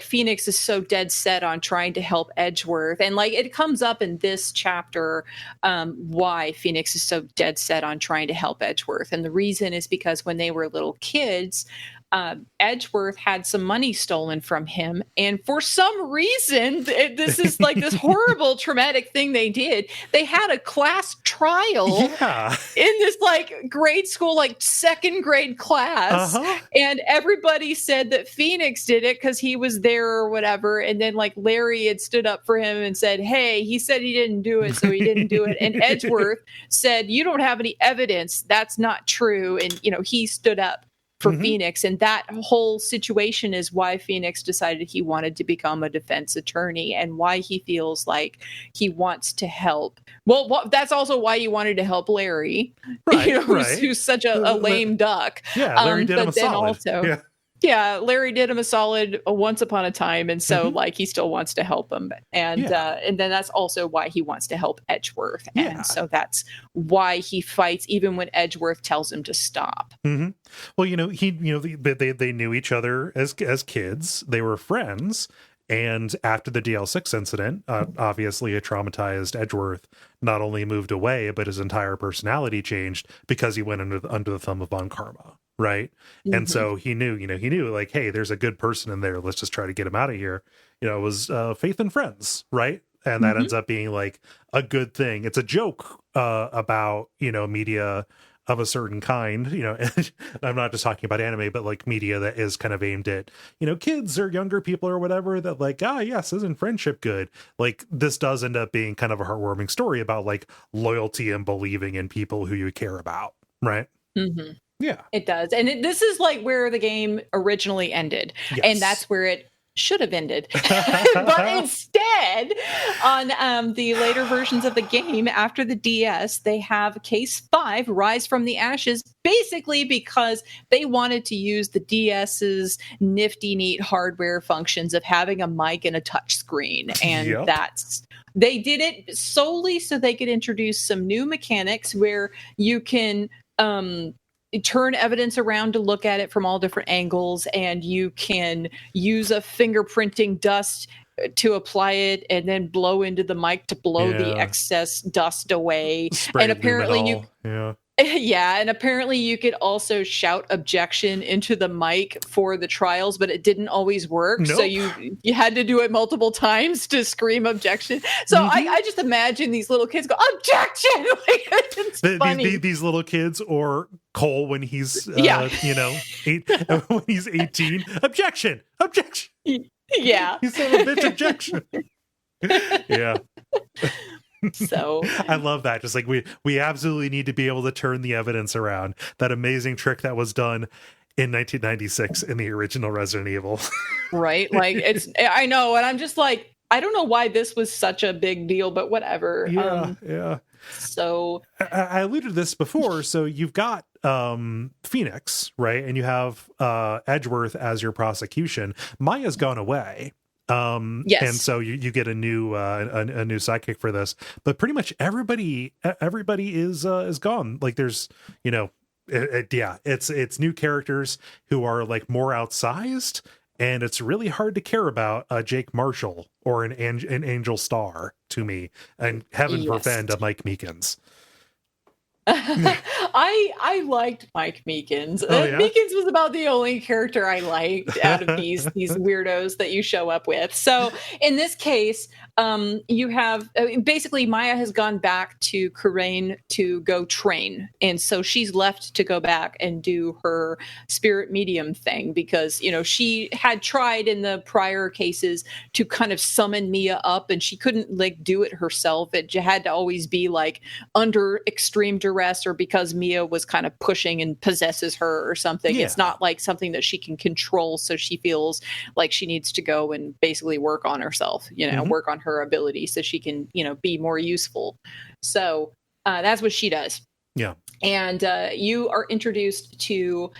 Phoenix is so dead set on trying to help Edgeworth, and it comes up in this chapter why Phoenix is so dead set on trying to help Edgeworth, and the reason is because when they were little kids, Edgeworth had some money stolen from him, and for some reason, this is this horrible traumatic thing they did. They had a class trial in this grade school, second grade class, and everybody said that Phoenix did it because he was there or whatever, and then Larry had stood up for him and said, hey, he said he didn't do it, so he didn't do it, and Edgeworth said, you don't have any evidence, that's not true, and he stood up for Phoenix, and that whole situation is why Phoenix decided he wanted to become a defense attorney, and why he feels like he wants to help. Well, that's also why he wanted to help Larry, who's such a lame duck. Yeah, Larry did him a solid. Also, Larry did him a solid once upon a time, and so he still wants to help him, and then that's also why he wants to help Edgeworth, and so that's why he fights even when Edgeworth tells him to stop. Well, they knew each other as kids. They were friends, and after the DL6 incident, obviously it traumatized Edgeworth. Not only moved away, but his entire personality changed because he went under the thumb of Von Karma. Right. And so he knew, hey, there's a good person in there. Let's just try to get him out of here. It was faith and friends. Right. And that ends up being a good thing. It's a joke about, media of a certain kind, and I'm not just talking about anime, but media that is kind of aimed at, kids or younger people or whatever, that yes, isn't friendship good? This does end up being kind of a heartwarming story about loyalty and believing in people who you care about. Right. Yeah, it does. And this is where the game originally ended. Yes. And that's where it should have ended. But instead, on the later versions of the game, after the DS, they have Case 5, Rise from the Ashes, basically because they wanted to use the DS's nifty, neat hardware functions of having a mic and a touch screen. And they did it solely so they could introduce some new mechanics where you can turn evidence around to look at it from all different angles, and you can use a fingerprinting dust to apply it and then blow into the mic to blow the excess dust away. Spray and apparently luminol. Yeah, and apparently you could also shout objection into the mic for the trials, but it didn't always work. So Nope. you had to do it multiple times to scream objection. So I just imagine these little kids go objection. Like, it's funny. These little kids, or Cole when he's Yeah. when he's 18. Objection. Yeah. He's son of a bitch. Objection. Yeah. So I love that. Just like we absolutely need to be able to turn the evidence around. That amazing trick that was done in 1996 in the original Resident Evil. right, like I know, and I'm just like, I don't know why this was such a big deal, but whatever. Yeah. So I alluded to this before. So you've got Phoenix, right, and you have Edgeworth as your prosecution. Maya's gone away. Yes. And so you get a new a new sidekick for this, but pretty much everybody is gone. Like there's, it's new characters who are like more outsized, and it's really hard to care about Jake Marshall or an Angel Star to me, and heaven forfend a Mike Meekins. I liked Mike Meekins. Oh, yeah? Meekins was about the only character I liked out of these weirdos that you show up with. So in this case, you have basically Maya has gone back to Kurain to go train, and so she's left to go back and do her spirit medium thing because she had tried in the prior cases to kind of summon Mia up, and she couldn't like do it herself. It had to always be like under extreme duress or because Mia was kind of pushing and possesses her or something. Yeah. It's not like something that she can control, so she feels like she needs to go and basically work on herself, work on her ability so she can be more useful. So that's what she does. Yeah. And you are introduced to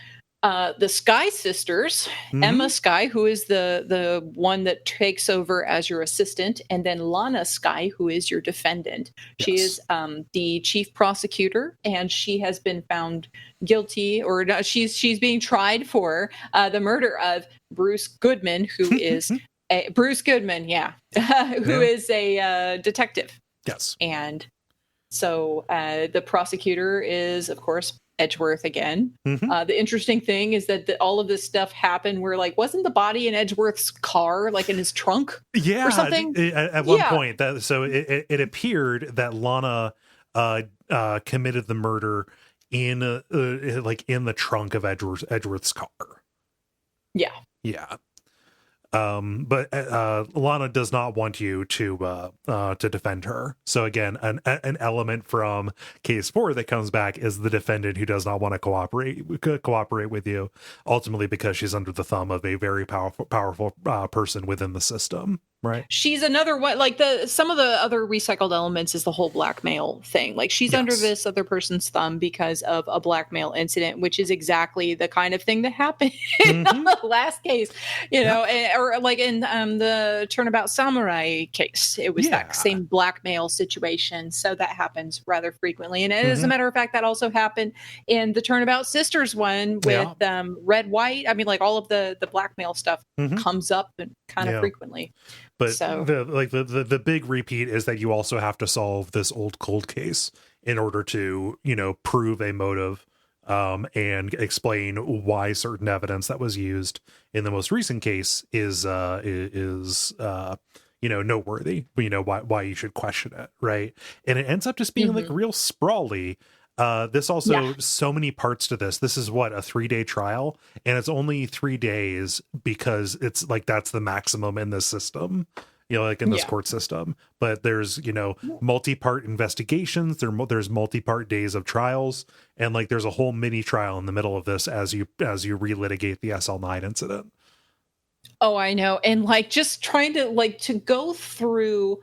the Sky sisters, Emma Sky, who is the one that takes over as your assistant, and then Lana Sky, who is your defendant. Yes. She is the chief prosecutor, and she has been found guilty, or she's being tried for the murder of Bruce Goodman, who is Bruce Goodman, who is a detective. Yes. And so the prosecutor is, of course, Edgeworth again. The interesting thing is that all of this stuff happened where, like, wasn't the body in Edgeworth's car, like in his trunk, or something? At one point, so it appeared that Lana committed the murder in the trunk of Edgeworth's car. Yeah. But Lana does not want you to defend her. So again, an element from case 4 that comes back is the defendant who does not want to cooperate with you, ultimately because she's under the thumb of a very powerful person within the system. Right. She's another one. Like some of the other recycled elements is the whole blackmail thing. Like she's under this other person's thumb because of a blackmail incident, which is exactly the kind of thing that happened in the last case, or like in the Turnabout Samurai case. It was that same blackmail situation. So that happens rather frequently. And as a matter of fact, that also happened in the Turnabout Sisters one with Red White. I mean, like all of the blackmail stuff comes up kind of frequently. But the big repeat is that you also have to solve this old cold case in order to, prove a motive and explain why certain evidence that was used in the most recent case is noteworthy, why you should question it. Right. And it ends up just being like real sprawly. This also so many parts to this. This is a 3-day trial, and it's only 3 days because it's like that's the maximum in this system, like in this court system. But there's multi-part investigations. There's multi-part days of trials, and like there's a whole mini trial in the middle of this as you relitigate the SL9 incident. Oh, I know, and like just trying to go through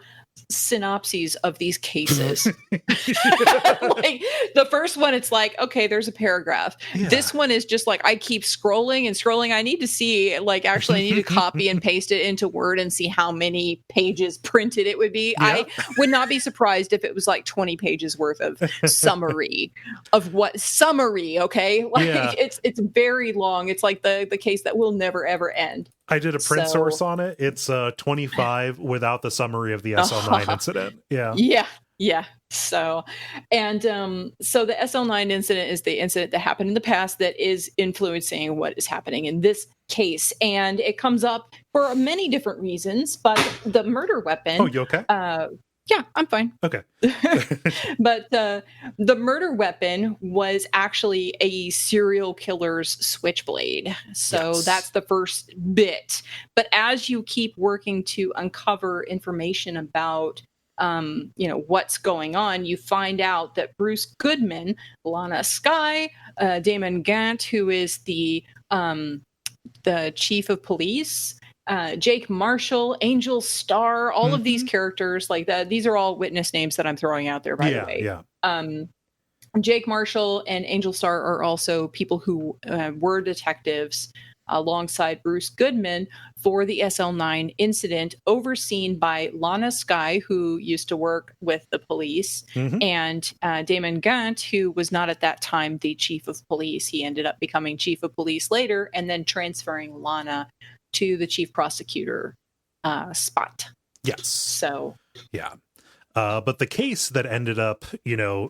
synopses of these cases. Like the first one, it's like, okay, there's a paragraph. This one is just like I keep scrolling and scrolling. I need to see, like, actually I need to copy and paste it into Word and see how many pages printed it would be. I would not be surprised if it was like 20 pages worth of summary of okay, like it's very long. It's like the case that will never ever end. I did a print source on it. It's 25 without the summary of the SL9 incident. Yeah. Yeah. So, and so the SL9 incident is the incident that happened in the past that is influencing what is happening in this case. And it comes up for many different reasons, but the murder weapon. Oh, you okay? Yeah, I'm fine. Okay. But the murder weapon was actually a serial killer's switchblade. So Yes. that's the first bit. But as you keep working to uncover information about what's going on, you find out that Bruce Goodman, Lana Skye, Damon Gant, who is the chief of police, Jake Marshall, Angel Starr, all of these characters like that. These are all witness names that I'm throwing out there, by the way. Yeah. Jake Marshall and Angel Starr are also people who were detectives alongside Bruce Goodman for the SL9 incident, overseen by Lana Skye, who used to work with the police, and Damon Gant, who was not at that time the chief of police. He ended up becoming chief of police later and then transferring Lana to the chief prosecutor spot. Yes. So, yeah. But the case that ended up,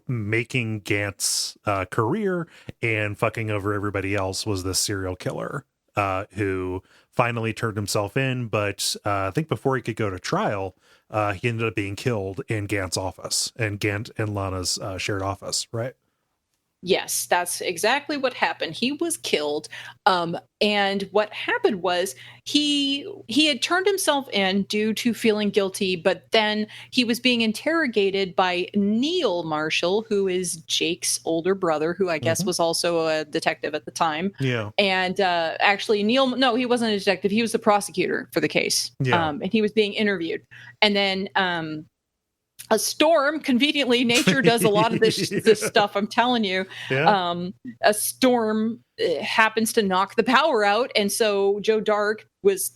making Gant's career and fucking over everybody else was this serial killer who finally turned himself in. But I think before he could go to trial, he ended up being killed in Gant's office, and Gant and Lana's shared office, right? Yes, that's exactly what happened. He was killed. And what happened was he had turned himself in due to feeling guilty, but then he was being interrogated by Neil Marshall, who is Jake's older brother, who I guess was also a detective at the time. Yeah. And actually, no, he wasn't a detective. He was the prosecutor for the case. Yeah. And he was being interviewed. And then a storm, conveniently, nature does a lot of this stuff, I'm telling you. Yeah. A storm happens to knock the power out, and so Joe Dark was,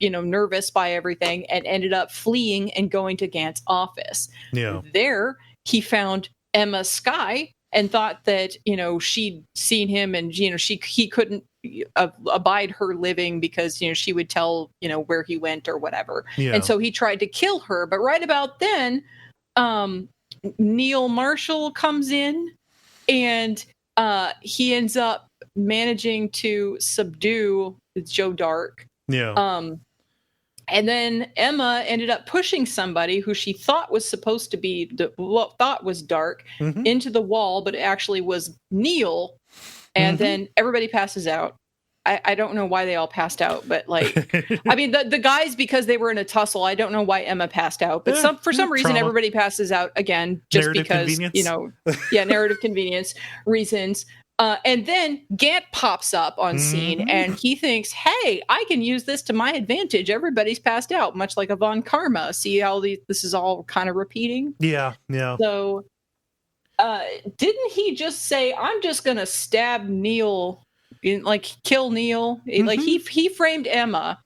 nervous by everything and ended up fleeing and going to Gant's office. Yeah. There, he found Emma Skye and thought that, she'd seen him and, he couldn't abide her living because, she would tell, where he went or whatever. Yeah. And so he tried to kill her. But right about then, Neil Marshall comes in and he ends up managing to subdue Joe Dark. Yeah. And then Emma ended up pushing somebody who she thought was supposed to be thought was Dark into the wall, but it actually was Neil. And then everybody passes out. I don't know why they all passed out, but I mean, the guys, because they were in a tussle, I don't know why Emma passed out, but for some reason, everybody passes out again, just narrative because, narrative convenience reasons. And then Gant pops up on scene and he thinks, hey, I can use this to my advantage. Everybody's passed out, much like a Von Karma. See how this is all kind of repeating? Yeah. Yeah. So didn't he just say, I'm just going to stab Neil, kill Neil? Like he framed Emma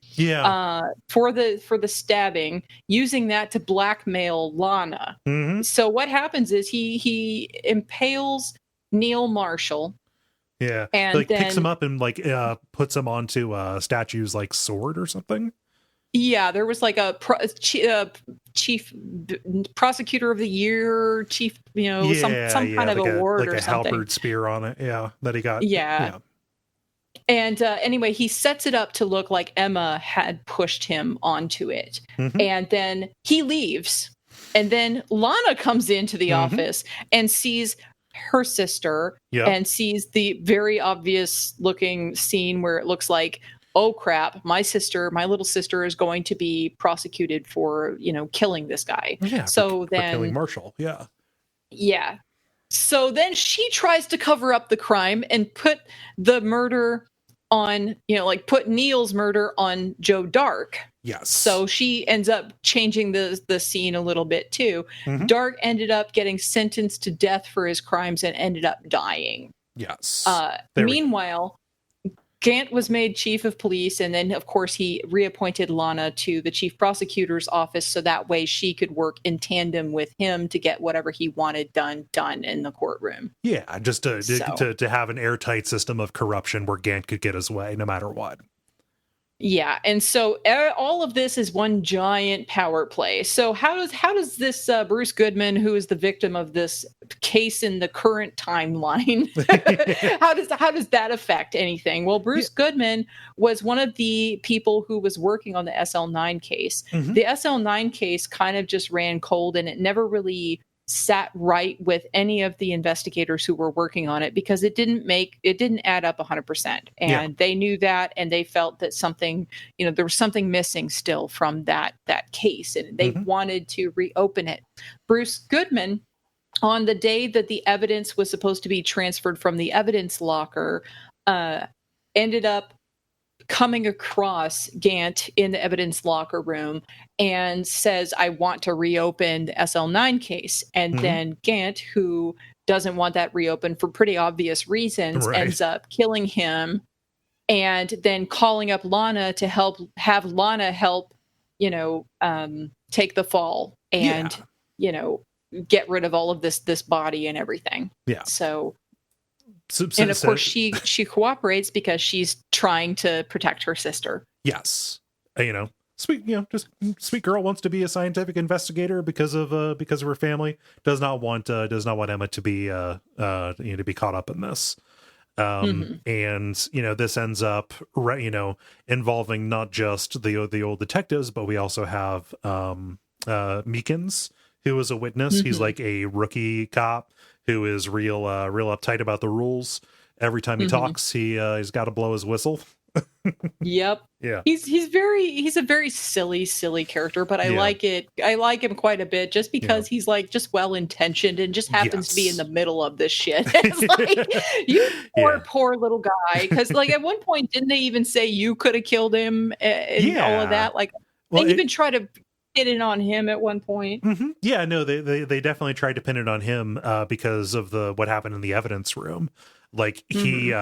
for the stabbing, using that to blackmail Lana. So what happens is he impales Neil Marshall. Yeah, and then picks him up and puts him onto a statue's sword or something. Yeah, there was a chief prosecutor of the year, chief, some kind of award or something. Like a halberd spear on it, that he got. Yeah. And anyway, he sets it up to look like Emma had pushed him onto it. And then he leaves. And then Lana comes into the office and sees her sister and sees the very obvious looking scene where it looks like, oh crap, my little sister is going to be prosecuted for, killing this guy. For killing Marshall. Yeah. So then she tries to cover up the crime and put the murder on, put Neil's murder on Joe Dark. Yes. So she ends up changing the scene a little bit too. Dark ended up getting sentenced to death for his crimes and ended up dying. Yes. Meanwhile, Gant was made chief of police, and then, of course, he reappointed Lana to the chief prosecutor's office so that way she could work in tandem with him to get whatever he wanted done in the courtroom. Yeah, just to have an airtight system of corruption where Gant could get his way no matter what. Yeah, and so all of this is one giant power play. So how does this Bruce Goodman, who is the victim of this case in the current timeline, how does that affect anything? Well, Yeah. Bruce Goodman was one of the people who was working on the SL9 case. Mhm. The SL9 case kind of just ran cold, and it never really sat right with any of the investigators who were working on it because it didn't add up 100%, Yeah. and they knew that, and they felt that something, there was something missing still from that case, and they Mhm. wanted to reopen it. Bruce Goodman, on the day that the evidence was supposed to be transferred from the evidence locker, uh, ended up coming across Gant in the evidence locker room and says, I want to reopen the SL9 case. And Mhm. then Gant, who doesn't want that reopened for pretty obvious reasons, Right. ends up killing him and then calling up Lana to have Lana help, take the fall and, Yeah. get rid of all of this body and everything. Yeah. So, So, and of course she cooperates because she's trying to protect her sister. yes, sweet, just sweet girl wants to be a scientific investigator because of her family. Does not want Emma to be to be caught up in this. And this ends up involving not just the old detectives, but we also have Meekins, who is a witness. He's like a rookie cop who is real uptight about the rules. Every time he talks, he's got to blow his whistle. Yep. Yeah. He's a very silly character, but I like it. I like him quite a bit just because he's like just well intentioned and just happens to be in the middle of this shit. It's like, you poor little guy. Because like at one point, didn't they even say you could have killed him and all of that? Like they even try to get it on him at one point. Yeah, no, they definitely tried to pin it on him because of what happened in the evidence room. Like he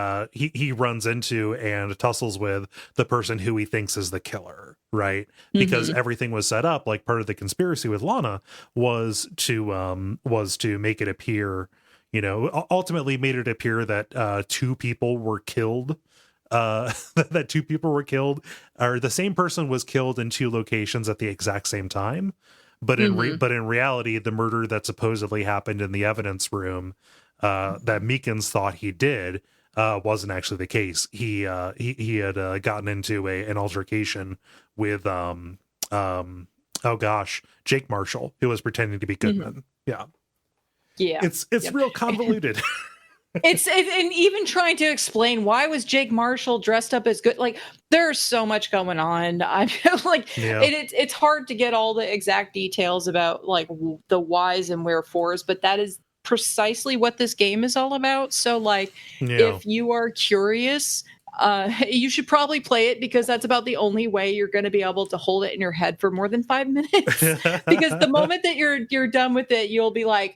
runs into and tussles with the person who he thinks is the killer, right? Because everything was set up, like part of the conspiracy with Lana was to make it appear, ultimately made it appear that two people were killed. That two people were killed, or the same person was killed in two locations at the exact same time. But in reality, the murder that supposedly happened in the evidence room, that Meekins thought he did, wasn't actually the case. He had gotten into an altercation with oh gosh, Jake Marshall, who was pretending to be Goodman. Yeah, it's real convoluted. It's and even trying to explain why was Jake Marshall dressed up as good. Like there's so much going on. I feel like it's hard to get all the exact details about like the whys and wherefores, but that is precisely what this game is all about. So like if you are curious, you should probably play it because that's about the only way you're going to be able to hold it in your head for more than 5 minutes. Because the moment that you're done with it, you'll be like,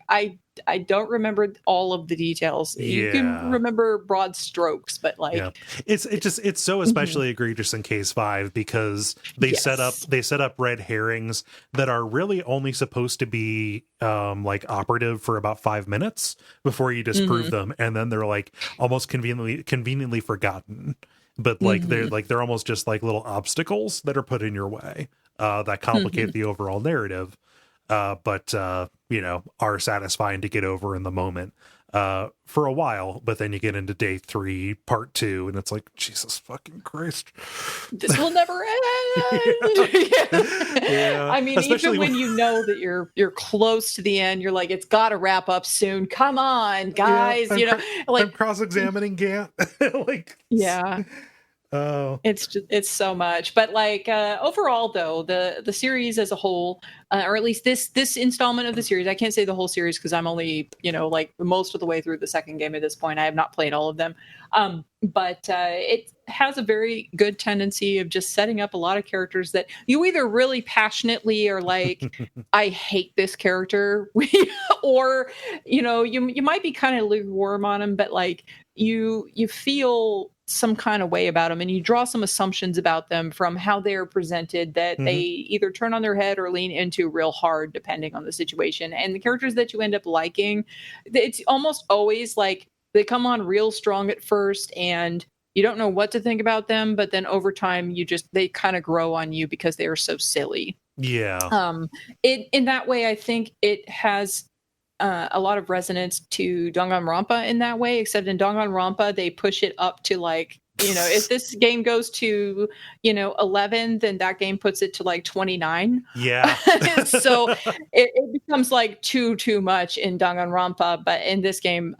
I don't remember all of the details. You can remember broad strokes, but like it's so especially egregious in case 5 because they set up red herrings that are really only supposed to be like operative for about 5 minutes before you disprove them, and then they're like almost conveniently forgotten. But like they're almost just like little obstacles that are put in your way that complicate the overall narrative. But are satisfying to get over in the moment for a while, but then you get into day 3, part 2, and it's like, Jesus fucking Christ, this will never end. I mean, especially even when you know that you're close to the end, you're like, it's got to wrap up soon. Come on, guys. I'm cross-examining Gant. Oh, it's so much, but like overall though, the series as a whole, or at least this installment of the series, I can't say the whole series because I'm only like most of the way through the second game at this point. I have not played all of them, but it has a very good tendency of just setting up a lot of characters that you either really passionately are like, I hate this character, or you might be kind of lukewarm on them, but like you feel some kind of way about them and you draw some assumptions about them from how they're presented that they either turn on their head or lean into real hard depending on the situation. And the characters that you end up liking, it's almost always like they come on real strong at first and You don't know what to think about them, but then over time, they kind of grow on you because they are so silly. Yeah. In that way, I think it has a lot of resonance to Danganronpa in that way, except in Danganronpa, they push it up to like, if this game goes to, 11, then that game puts it to like 29. Yeah. So it becomes like too much in Danganronpa, but in this game,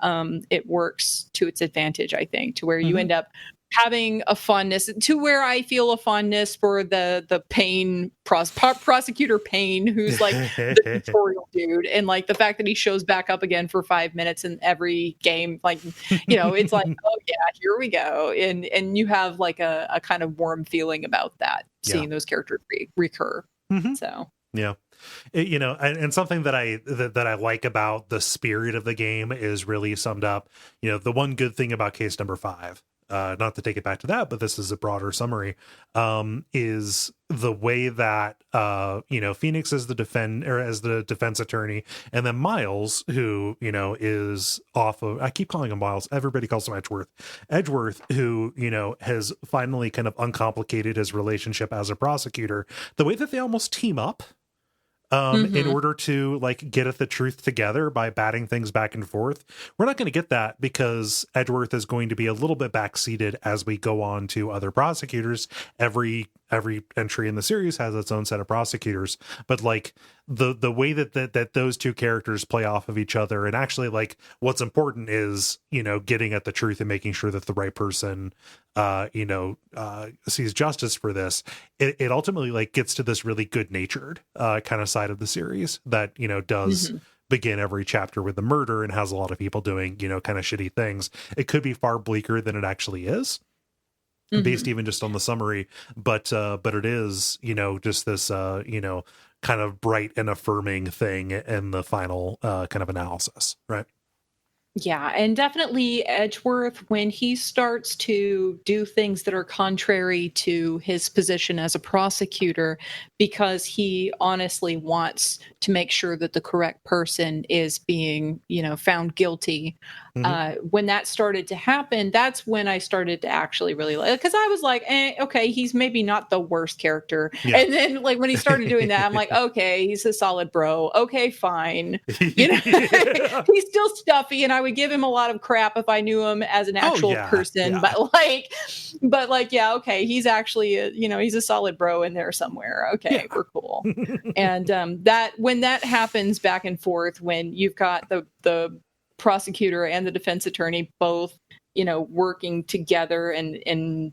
it works to its advantage, I think, to where you end up having a fondness, to where I feel a fondness for the Payne prosecutor Payne, who's like the tutorial dude, and like the fact that he shows back up again for 5 minutes in every game, like it's like, oh yeah, here we go, and you have like a kind of warm feeling about that, seeing those characters recur. So yeah. And something that I like about the spirit of the game is really summed up. The one good thing about case number 5, not to take it back to that, but this is a broader summary, is the way that Phoenix as the defense attorney, and then Miles, who is off of, I keep calling him Miles, everybody calls him Edgeworth, who has finally kind of uncomplicated his relationship as a prosecutor. The way that they almost team up in order to like get at the truth together by batting things back and forth. We're not going to get that because Edgeworth is going to be a little bit backseated as we go on to other prosecutors. Every entry in the series has its own set of prosecutors, but like the way that those two characters play off of each other, and actually like what's important is getting at the truth and making sure that the right person sees justice for this. It ultimately like gets to this really good natured kind of side of the series that does begin every chapter with the murder and has a lot of people doing kind of shitty things. It could be far bleaker than it actually is, based even just on the summary, but it is just this kind of bright and affirming thing in the final kind of analysis, right? Yeah, and definitely Edgeworth, when he starts to do things that are contrary to his position as a prosecutor, because he honestly wants to make sure that the correct person is being, found guilty. When that started to happen, that's when I started to actually really like, because I was like, okay, he's maybe not the worst character. Yeah. And then like when he started doing that, I'm like, okay, he's a solid bro. Okay, fine. He's still stuffy, and I would give him a lot of crap if I knew him as an actual person. Yeah. But yeah, okay, he's actually he's a solid bro in there somewhere. Okay, we're cool. And that when that happens back and forth, when you've got the prosecutor and the defense attorney both working together and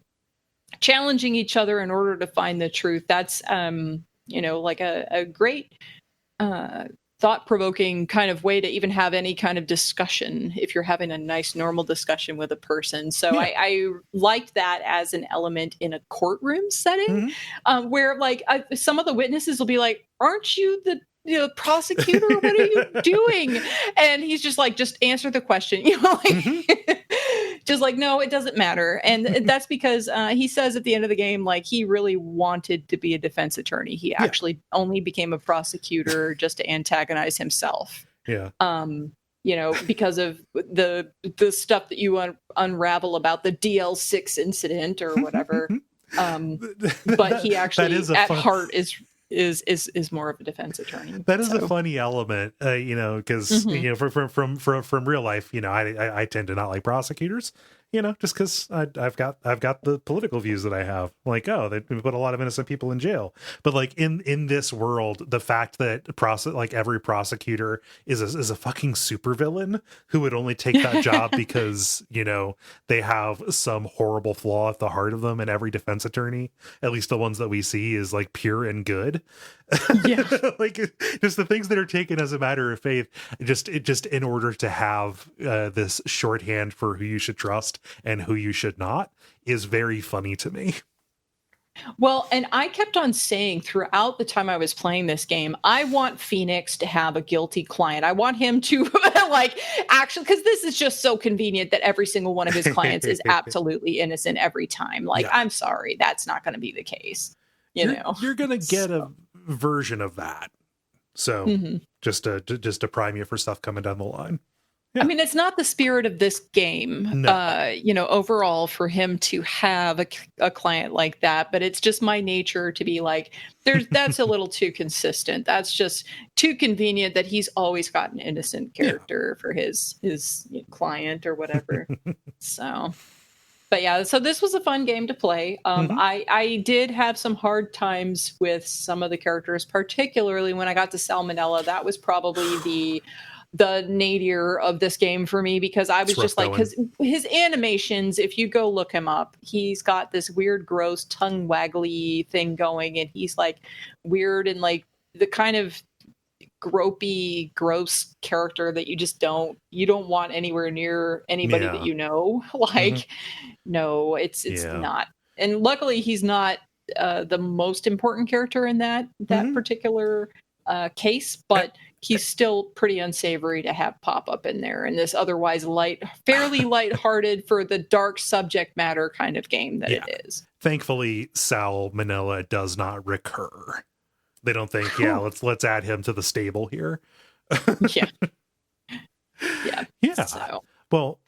challenging each other in order to find the truth, that's like a great thought-provoking kind of way to even have any kind of discussion if you're having a nice normal discussion with a person. So I liked that as an element in a courtroom setting, where like some of the witnesses will be like, aren't you the prosecutor, what are you doing? And he's just like, just answer the question, just like, no, it doesn't matter. And that's because he says at the end of the game, like, he really wanted to be a defense attorney. He actually only became a prosecutor just to antagonize himself. Because of the stuff that you unravel about the DL6 incident or whatever. But he actually heart is more of a defense attorney. That is a funny element, because from real life, I tend to not like prosecutors, just because I've got the political views that I have. Like, oh, they put a lot of innocent people in jail. But like in this world, the fact that every prosecutor is a fucking supervillain who would only take that job because they have some horrible flaw at the heart of them, and every defense attorney, at least the ones that we see, is like pure and good. Like just the things that are taken as a matter of faith, just in order to have this shorthand for who you should trust and who you should not, is very funny to me. Well, and I kept on saying throughout the time I was playing this game, I want Phoenix to have a guilty client. I want him to actually, because this is just so convenient that every single one of his clients is absolutely innocent every time. Like, I'm sorry, that's not going to be the case. You're going to get a version of that. So just to prime you for stuff coming down the line. Yeah. I mean, it's not the spirit of this game, No. overall for him to have a client like that, but it's just my nature to be like, that's a little too consistent. That's just too convenient that he's always got an innocent character for his client or whatever. So, but yeah, so this was a fun game to play. I did have some hard times with some of the characters, particularly when I got to Salmonella. That was probably the nadir of this game for me, because I was just like, because his animations, if you go look him up, he's got this weird, gross, tongue waggly thing going, and he's like weird and like the kind of gropey, gross character that you don't want anywhere near anybody that you know. Like, no, it's not. And luckily, he's not the most important character in that particular case, but he's still pretty unsavory to have pop up in there in this otherwise fairly lighthearted for the dark subject matter kind of game that it is. Thankfully, Salmonella does not recur. They don't think, let's add him to the stable here. Yeah. So. Well,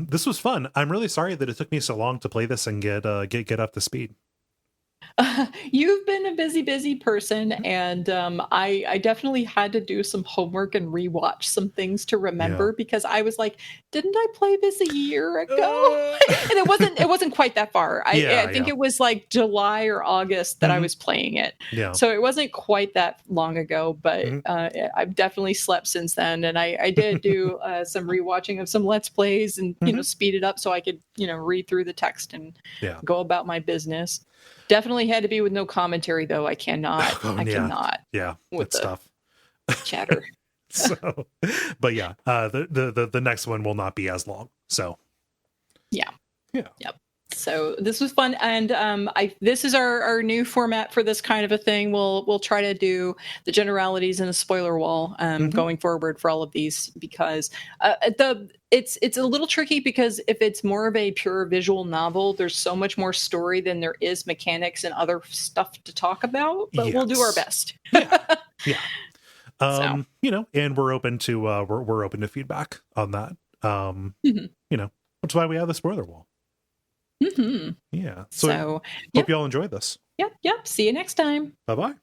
this was fun. I'm really sorry that it took me so long to play this and get up to speed. You've been a busy person, and I definitely had to do some homework and rewatch some things to remember, because I was like, didn't I play this a year ago? And it wasn't quite that far. I think it was like July or August that I was playing it. So it wasn't quite that long ago, but I've definitely slept since then, and I did do some rewatching of some Let's Plays and speed it up so I could read through the text and go about my business. Definitely had to be with no commentary, though. I cannot. Cannot. Yeah, with good stuff. Chatter. So, but yeah, the next one will not be as long. So, Yep. So this was fun, and this is our new format for this kind of a thing. We'll try to do the generalities and a spoiler wall going forward for all of these, because it's a little tricky, because if it's more of a pure visual novel, there's so much more story than there is mechanics and other stuff to talk about. But we'll do our best. And we're open to we're open to feedback on that. That's why we have the spoiler wall. So hope you all enjoyed this. Yep. See you next time. Bye-bye.